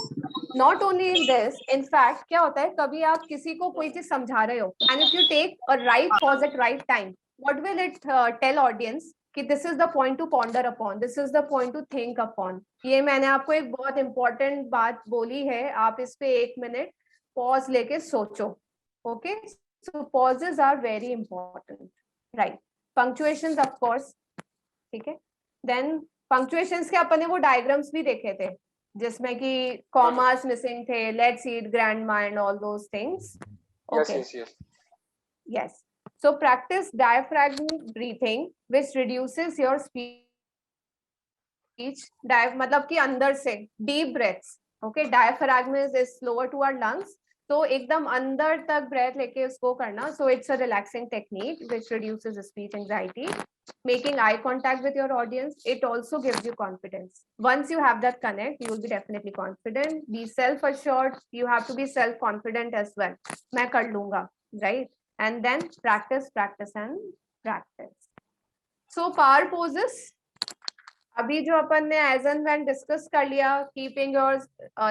Not only in this, in fact, क्या होता है, कभी आप किसी को कोई चीज समझा रहे हो, and if you take a right pause at right time, what will it tell audience? कि this is the point to ponder upon, this is the point to think upon. ये मैंने आपको एक बहुत important बात बोली है, आप इस पे 1 minute pause लेके सोचो. Okay, so pauses are very important, right? Punctuations of course, ठीक है. Then punctuations के अपन ने वो diagrams भी देखे थे, जिसमें कि commas missing थे, let's eat grandma and all those things. Okay. Yes. So practice diaphragm breathing, which reduces your speech. मतलब कि अंदर से deep breaths. Okay, diaphragm is lower to our lungs. तो एकदम अंदर तक breath लेके उसको करना. So it's a relaxing technique which reduces speech anxiety. Making eye contact with your audience, it also gives you confidence. Once you have that connect, you will be definitely confident. Be self-assured. You have to be self-confident as well. मैं कर लूँगा, right? And then practice and practice. So power poses. अभी जो अपन ने as and when discuss कर लिया, keeping your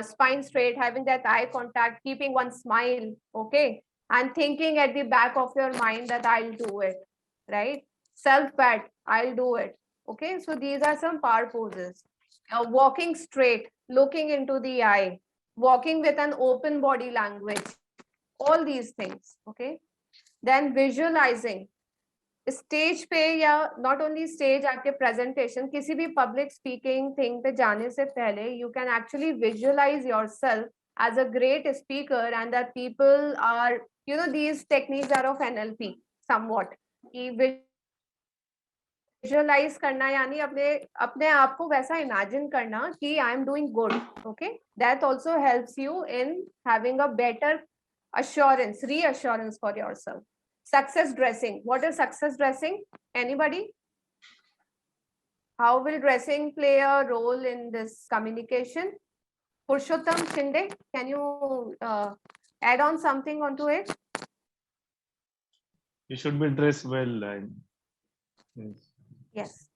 spine straight, having that eye contact, keeping one smile, okay, and thinking at the back of your mind that I'll do it, right? Self-pat, I'll do it. Okay, so these are some power poses. Walking straight, looking into the eye, walking with an open body language, all these things. Okay, then visualizing. Stage पे या not only stage आपके presentation किसी भी public speaking thing पे जाने से पहले you can actually visualise yourself as a great speaker and that people are, you know, these techniques are of NLP somewhat कि visualize करना यानी अपने अपने आप को वैसा imagine करना कि I am doing good. Okay, that also helps you in having a better assurance, reassurance for yourself. Success dressing. What is success dressing? Anybody? How will dressing play a role in this communication? Purushottam Shinde, can you add on something onto it? You should be dressed well. Yes.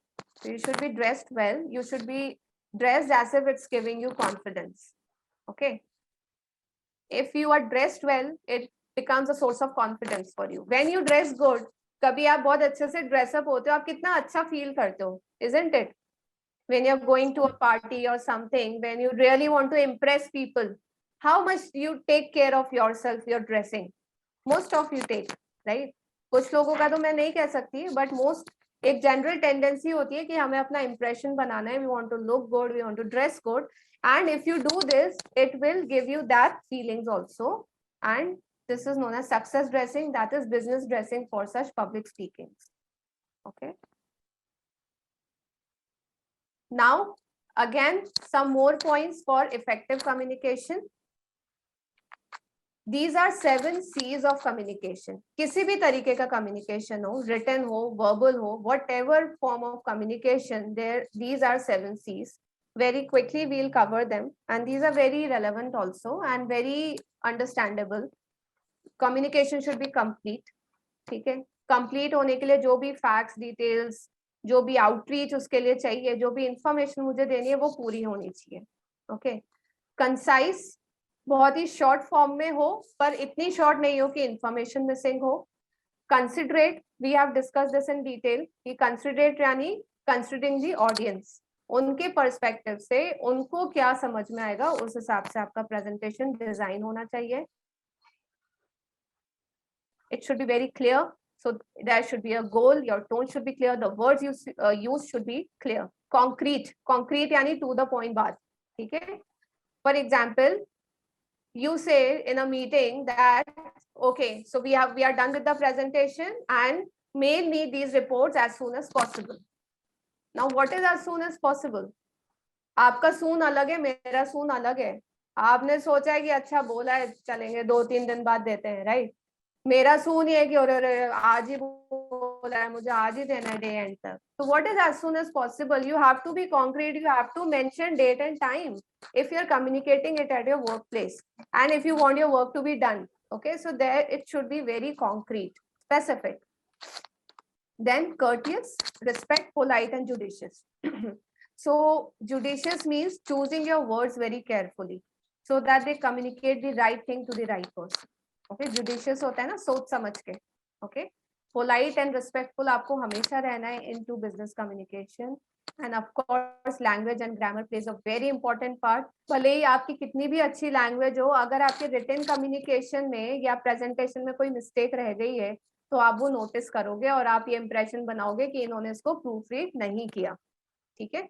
So you should be dressed well. You should be dressed as if it's giving you confidence. Okay. If you are dressed well, it becomes a source of confidence for you. When you dress good, कभी आप बहुत अच्छे से dress up होते हो, आप कितना अच्छा feel करते हो, isn't it? When you're going to a party or something, when you really want to impress people, how much you take care of yourself, your dressing? Most of you take, right? कुछ लोगों का तो मैं नहीं कह सकती, but most एक general tendency होती है कि हमें अपना impression बनाना है, we want to look good, we want to dress good, and if you do this, it will give you that feelings also, and this is known as success dressing, that is business dressing for such public speakings. Okay. Now, again, some more points for effective communication. These are 7 C's of communication. किसी भी तरीके का communication हो, written हो, verbal हो, whatever form of communication, these are 7 C's. Very quickly we'll cover them, and these are very relevant also and very understandable. Communication should be complete. ठीक है? Complete होने के लिए जो भी facts, details, जो भी outreach उसके लिए चाहिए, जो भी information मुझे देनी है वो पूरी होनी चाहिए. Okay? Concise, बहुत ही short form में हो, पर इतनी short नहीं हो कि information missing हो. Considerate, we have discussed this in detail. कि considerate यानी considering the audience. उनके perspective से उनको क्या समझ में आएगा उस हिसाब से आपका presentation design होना चाहिए. It should be very clear. So there should be a goal. Your tone should be clear. The words you use should be clear. Concrete. Concrete यानी to the point बात. ठीक है? For example, you say in a meeting that okay, so we are done with the presentation and mail me these reports as soon as possible. Now, what is as soon as possible? आपका soon अलग है, मेरा soon अलग है. आपने सोचा है कि अच्छा बोला है, चलेंगे 2-3 दिन बाद देते हैं, right? मेरा सून ये है कि आज ही बोला है मुझे आज ही देना है डे एंड तक. So what is as soon as possible? You have to be concrete. You have to mention date and time if you're communicating it at your workplace and if you want your work to be done. Okay, so there it should be very concrete, specific. Then courteous, respect, polite, and judicious. So judicious means choosing your words very carefully so that they communicate the right thing to the right person. Okay, judicious होता है ना सोच समझ के. Okay, polite and respectful आपको हमेशा रहना है into business communication, and of course language and grammar plays a very important part. भले ही आपकी कितनी भी अच्छी language हो, अगर आपके written communication में या presentation में कोई mistake रह गई है तो आप वो notice करोगे और आप ये impression बनाओगे कि इन्होंने इसको proofread नहीं किया. ठीक है?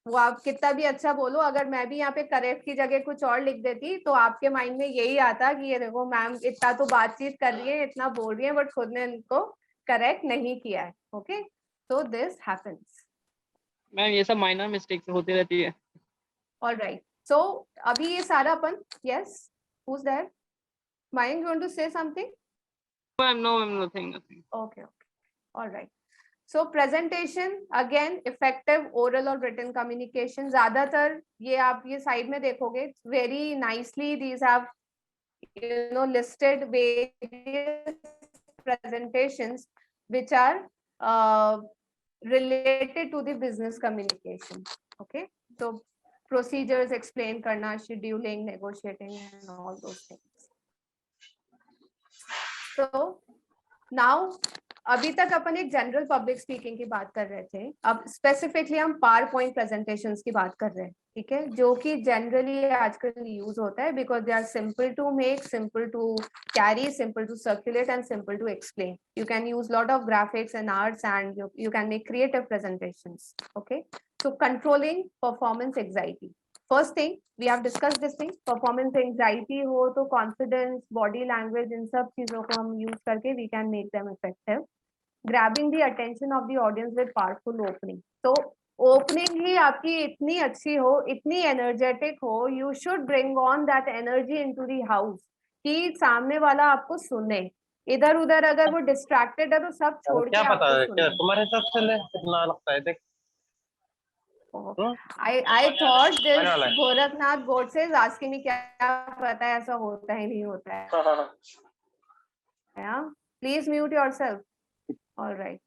वो आप कितना भी अच्छा बोलो, अगर मैं भी यहाँ पे करेक्ट की जगह कुछ और लिख देती तो आपके माइंड में यही आता कि ये देखो मैम इतना तो बातचीत कर रही है, इतना बोल रही है, बट खुद ने इनको करेक्ट नहीं किया है. Okay, so this happens. Ma'am ये सब माइनर मिस्टेक्स होती रहती है. ऑलराइट, सो अभी ये सारा अपन, yes, who is there? Mayank, you want to say something? Ma'am, no, ma'am, nothing. Okay, alright. So presentation, again, effective oral or written communication. ज़्यादातर ये आप ये साइड में देखोगे, very nicely these have, you know, listed various presentations which are related to the business communication. Okay, so procedures explain करना, scheduling, negotiating, and all those things. So now अभी तक अपन एक जनरल पब्लिक स्पीकिंग की बात कर रहे थे, अब स्पेसिफिकली हम पावर पॉइंट प्रेजेंटेशंस की बात कर रहे हैं, ठीक है, जो कि जनरली आजकल यूज होता है because they are simple to make, simple to carry, simple to circulate and simple to explain. You can use lot of graphics and arts and you can make creative presentations. Okay, so controlling performance anxiety. First thing we have discussed this thing, performance anxiety हो तो confidence, body language, इन सब चीजों को हम use करके we can make them effective. Grabbing the attention of the audience with powerful opening. तो opening ही आपकी इतनी अच्छी हो, इतनी energetic हो, you should bring on that energy into the house कि सामने वाला आपको सुने. इधर उधर अगर वो डिस्ट्रैक्टेड है तो सब छोड़ के क्या पता आपको है सुने. तुम्हारे हिसाब से ले कितना लगता है देख. I thought this आने वाला है. Gorakhnath Godse is asking me क्या पता है, ऐसा होता ही नहीं होता है. Yeah, please mute yourself. All right.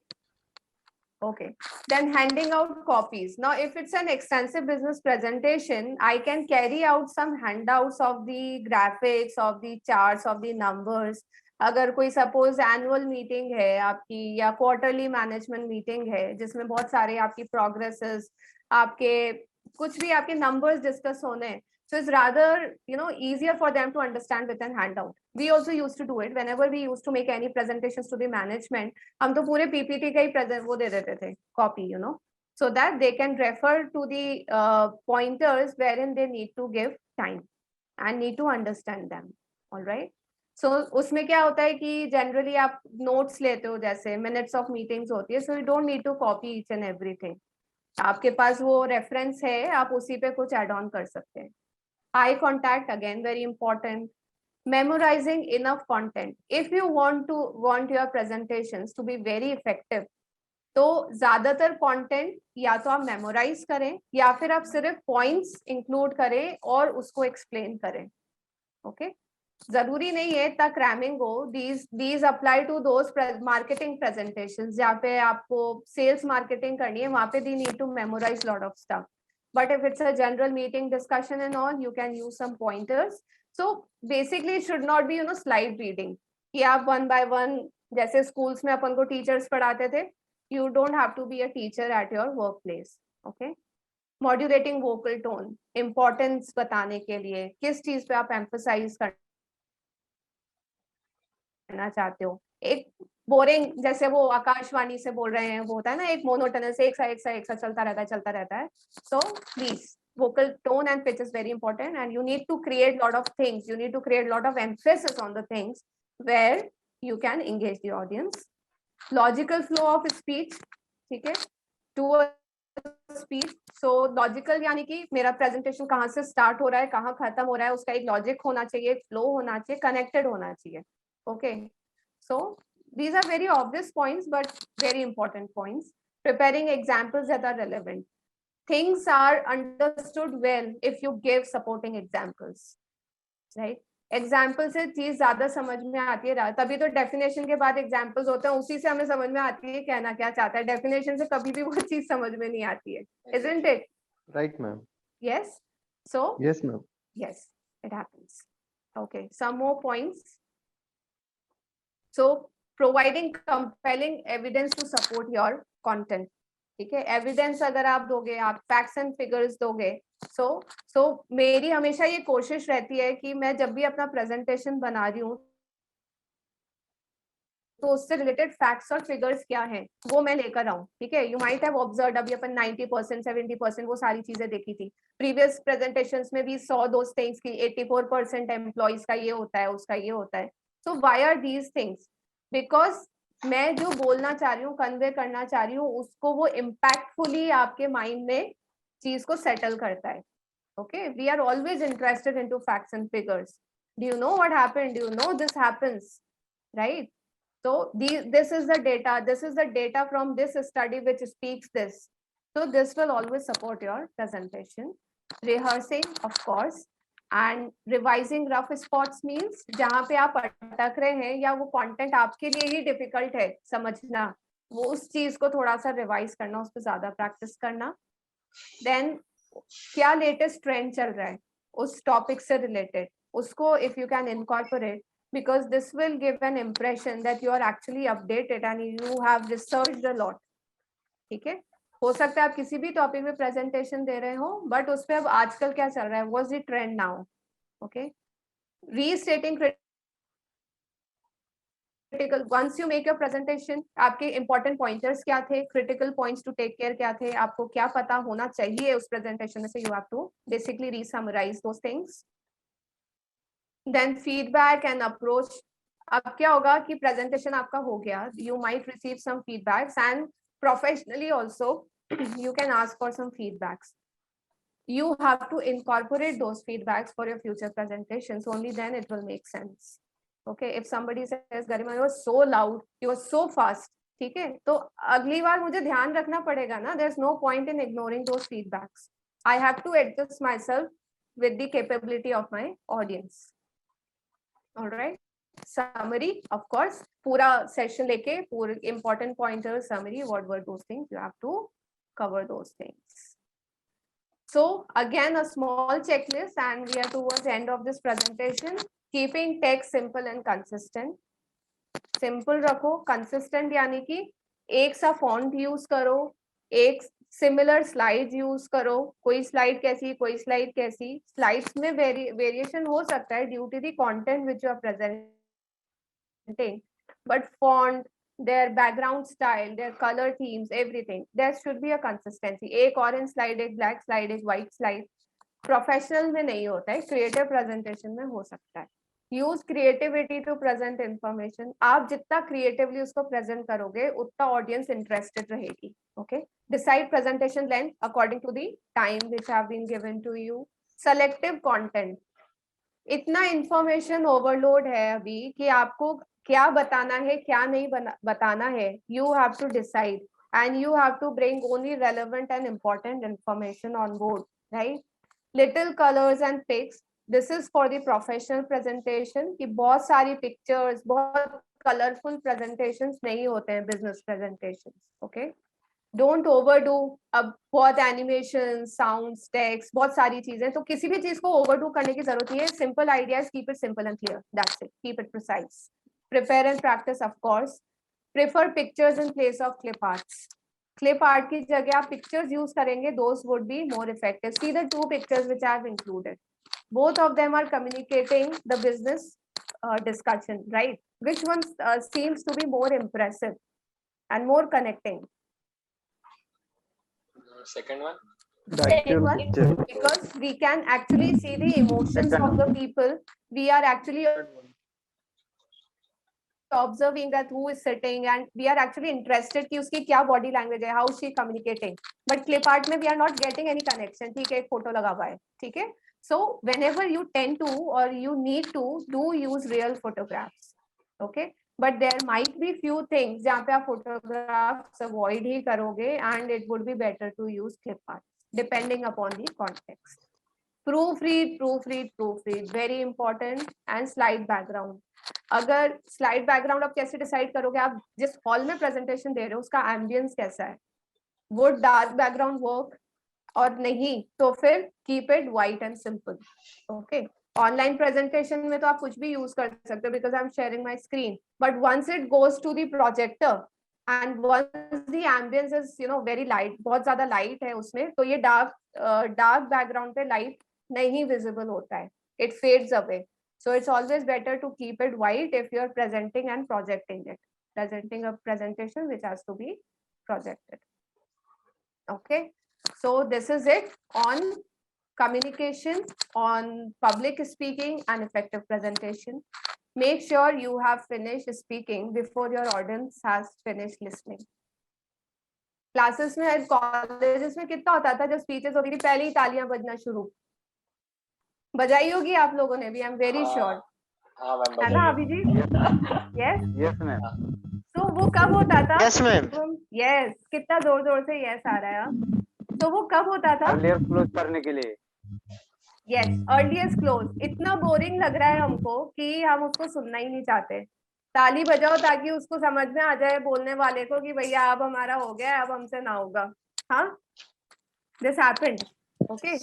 Okay, then handing out copies. Now, if it's an extensive business presentation, I can carry out some handouts of the graphics, of the charts, of the numbers. अगर कोई suppose annual meeting है आपकी या quarterly management meeting है जिसमें बहुत सारे आपकी प्रोग्रेसेस, आपके कुछ भी आपके नंबर्स डिस्कस होने हैं, so it's rather easier for them to understand with an handout. We also used to do it whenever we used to make any presentations to the management. हम तो पूरे PPT का ही present वो दे देते थे copy, so that they can refer to the pointers wherein they need to give time and need to understand them. All right. So उसमें क्या होता है कि generally आप notes लेते हो, जैसे minutes of meetings होती है, so you don't need to copy each and everything. आपके पास वो reference है, आप उसी पे कुछ add on कर सकते हैं. Eye contact, again very important. Memorizing enough content. If you want your presentations to be very effective, तो ज्यादातर कंटेंट या तो आप मेमोराइज करें या फिर आप सिर्फ पॉइंट्स इंक्लूड करें और उसको एक्सप्लेन करें. ओके, जरूरी नहीं है इतना क्रैमिंग हो. These apply to those marketing presentations जहाँ पे आपको सेल्स मार्केटिंग करनी है, वहां पे the need to memorise lot of stuff. But if it's a general meeting discussion and all, you can use some pointers. So basically it should not be slide reading कि आप one by one जैसे schools में अपन को teachers पढ़ाते थे. You don't have to be a teacher at your workplace. Okay. Modulating vocal tone, importance बताने के लिए किस चीज पे आप emphasize करना चाहते हो. एक बोरिंग जैसे वो आकाशवाणी से बोल रहे हैं वो होता है ना, एक मोनोटोनस एक सा चलता रहता है. So please, vocal tone and pitch is very important and you need to create lot of things, you need to create lot of emphasis on the things where you can engage the audience. Logical flow of speech, ठीक है, to a speech. So logical यानी कि मेरा presentation कहाँ से start हो रहा है, कहाँ खत्म हो रहा है, उसका एक logic होना चाहिए, flow होना चाहिए, connected होना चाहिए. Okay, so these are very obvious points but very important points. Preparing examples that are relevant. Things are understood well if you give supporting examples, right? Example से चीज ज्यादा समझ में आती है, तभी तो definition के बाद examples होते हैं, उसी से हमें समझ में आती है कहना क्या चाहता है. Definition से कभी भी वो चीज समझ में नहीं आती है, isn't it? Right, ma'am. Yes. So Yes, ma'am. yes, it happens. Okay, some more points. So providing compelling evidence to support your content. ठीक है, एविडेंस अगर आप दोगे, आप फैक्ट्स एंड फिगर्स दोगे, सो मेरी हमेशा ये कोशिश रहती है कि मैं जब भी अपना प्रेजेंटेशन बना रही हूँ तो उससे रिलेटेड फैक्ट्स और फिगर्स क्या हैं वो मैं लेकर आऊँ. ठीक है, यू माइट हैव ऑब्जर्व्ड, अभी अपन 90% 70% वो सारी चीजें देखी थी. प्रीवियस प्रेजेंटेशंस में भी सॉ दोस थिंग्स की 84% एम्प्लॉइज का ये होता है, उसका ये होता है. So why are these things? Because मैं जो बोलना चाह रही हूँ, कन्वे करना चाह रही हूँ, उसको वो इम्पैक्टफुली आपके माइंड में चीज को सेटल करता है. Okay, we are always interested into facts and figures. Do you know what happened? Do you know this happens? Right? So this is the data from this study which speaks this. So this will always support your presentation. Rehearsing, of course, and revising rough spots means जहाँ पे आप अटक रहे हैं या वो content आपके लिए ही difficult है समझना, वो उस चीज को थोड़ा सा revise करना, उस पर ज्यादा practice करना. Then क्या latest trend चल रहा है उस topic से related, उसको if you can incorporate. because this will give an impression that you are actually updated and you have researched a lot. ठीक है, हो सकता है आप किसी भी टॉपिक में प्रेजेंटेशन दे रहे हो बट उस पे अब आजकल क्या चल रहा है, what's the trend now. Okay, restating critical, once you make your presentation, आपके important pointers क्या थे, critical points to take care क्या थे, आपको क्या पता होना चाहिए उस presentation में से, you have to basically re-summarize those things. Then feedback and approach. अब क्या होगा कि presentation आपका हो गया, you might receive some feedbacks and professionally also you can ask for some feedbacks. You have to incorporate those feedbacks for your future presentations, only then it will make sense. Okay, if somebody says Garima, you were so loud, you were so fast, ठीक है, तो अगली बार मुझे ध्यान रखना पड़ेगा ना, there's no point in ignoring those feedbacks. I have to adjust myself with the capability of my audience. All right, summary, of course, पूरा session लेके पूरे important pointers, summary, what were those things, you have to cover those things. So again, a small checklist, and we are towards the end of this presentation. Keeping text simple and consistent. Simple रखो, consistent यानी कि एक सा font use करो, एक similar slides use करो, कोई slide कैसी, कोई slide कैसी. Slides में variation हो सकता है due to the content which you are presenting, but font, their background style, their color themes, everything, there should be a consistency. एक orange slide, एक black slide, एक white slide. Professional में नहीं होता है, creative presentation में हो सकता है. Use creativity to present information. आप जितना creatively उसको present करोगे, उतना audience interested रहेगी. Okay. Decide presentation length according to the time which have been given to you. Selective content. इतना information overload है अभी कि आपको क्या बताना है, क्या नहीं बताना है. You have to decide, and you have to bring only relevant and important information on board, right? Little colors and pics. This is for the professional presentation कि बहुत सारी pictures, बहुत colorful presentations नहीं होते हैं business presentations. Okay, don't overdo. अब बहुत animation, sounds, text, बहुत सारी चीजें, तो किसी भी चीज को overdo करने की जरूरत नहीं है. Simple ideas, keep it simple and clear. That's it. Keep it precise. Prepare and practice, of course. Prefer pictures in place of clip arts. Clip art की जगह आप pictures use करेंगे, those would be more effective. See the two pictures which I have included. Both of them are communicating the business discussion, right? Which one seems to be more impressive and more connecting? Second one. Second one, because we can actually see the emotions of the people. We are actually observing that who is sitting, and we are actually interested कि उसकी क्या body language है, how she communicating. But clip art में we are not getting any connection. ठीक है, एक photo लगा हुआ है, ठीक है. So whenever you tend to or you need to do use real photographs, okay. But there might be few things जहाँ पे आप photographs avoid ही करोगे, and it would be better to use clip art depending upon the context. Proofread, very important. And slide background. अगर slide background आप कैसे decide करोगे, आप जिस हॉल में प्रेजेंटेशन दे रहे हो उसका एम्बियंस कैसा है, वो डार्क बैकग्राउंड वर्क और नहीं, तो फिर keep it white and simple. Okay, online presentation में तो आप कुछ भी यूज कर सकते हो because I am sharing my screen, but once it goes to the projector and once the ambience is very light, बहुत ज्यादा लाइट है उसमें, तो ये डार्क बैकग्राउंड पे लाइट नहीं विजिबल होता है, it fades away. So it's always better to keep it white if you're presenting and projecting it, presenting a presentation which has to be projected. Okay, so this is it on communication, on public speaking and effective presentation. Make sure you have finished speaking before your audience has finished listening. Classes में, colleges में कितना होता था जब speeches होती थी, पहले ही तालियां बजना शुरू बजाई होगी आप लोगों ने भी, आई एम वेरी श्योर, है ना अभिजीत? Yes yes ma'am. तो वो कब होता था? Yes ma'am. यस, कितना जोर जोर से यस आ रहा है. तो वो कब होता था? अर्लियर क्लोज करने के लिए. Yes, earliest close. इतना बोरिंग लग रहा है हमको कि हम उसको सुनना ही नहीं चाहते. ताली बजाओ ताकि उसको समझ में आ जाए बोलने वाले को कि भैया अब हमारा हो गया, अब हमसे ना होगा. हाँ, this happened. Okay,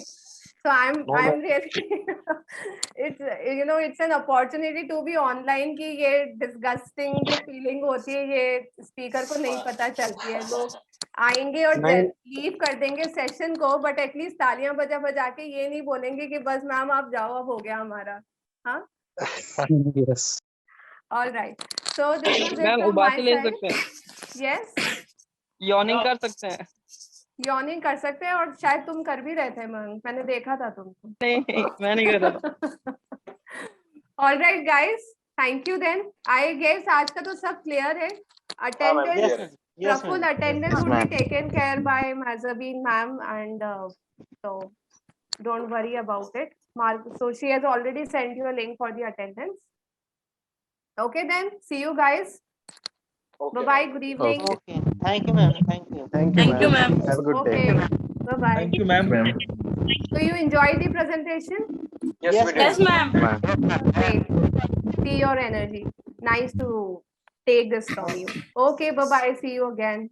So I'm No, I'm really it's it's an opportunity to be online की ये disgusting जो feeling होती है ये speaker को नहीं पता चलती है. लोग आएंगे और नहीं. लीव कर देंगे सेशन को, बट एटलीस्ट तालियां बजा बजा के ये नहीं बोलेंगे कि बस मैम आप जाओ अब हो गया हमारा. हाँ. Yes. All right. So this was it ma'am from उबासी my ले side. सकते हैं, Yes. यॉर्निंग कर सकते हैं. यॉर्निंग कर सकते हैं, और शायद तुम कर भी रहे थे मैम, मैंने देखा था तुमको. नहीं मैं नहीं कर रहा. All right guys, thank you then. I guess आज का तो सब क्लियर है. Attendance, full attendance would be taken care by Mazabeen ma'am, and so don't worry about it. So she has already sent you a link for the attendance. Okay then, see you guys. Okay. Bye bye. Good evening. Okay. Thank you, ma'am. Thank you. Thank you, ma'am. Have a good day. Okay. Bye bye. Thank you, ma'am. So you enjoyed the presentation? Yes, we did. Yes, ma'am. Great. See your energy. Nice to take this from you. Okay. Bye bye. See you again.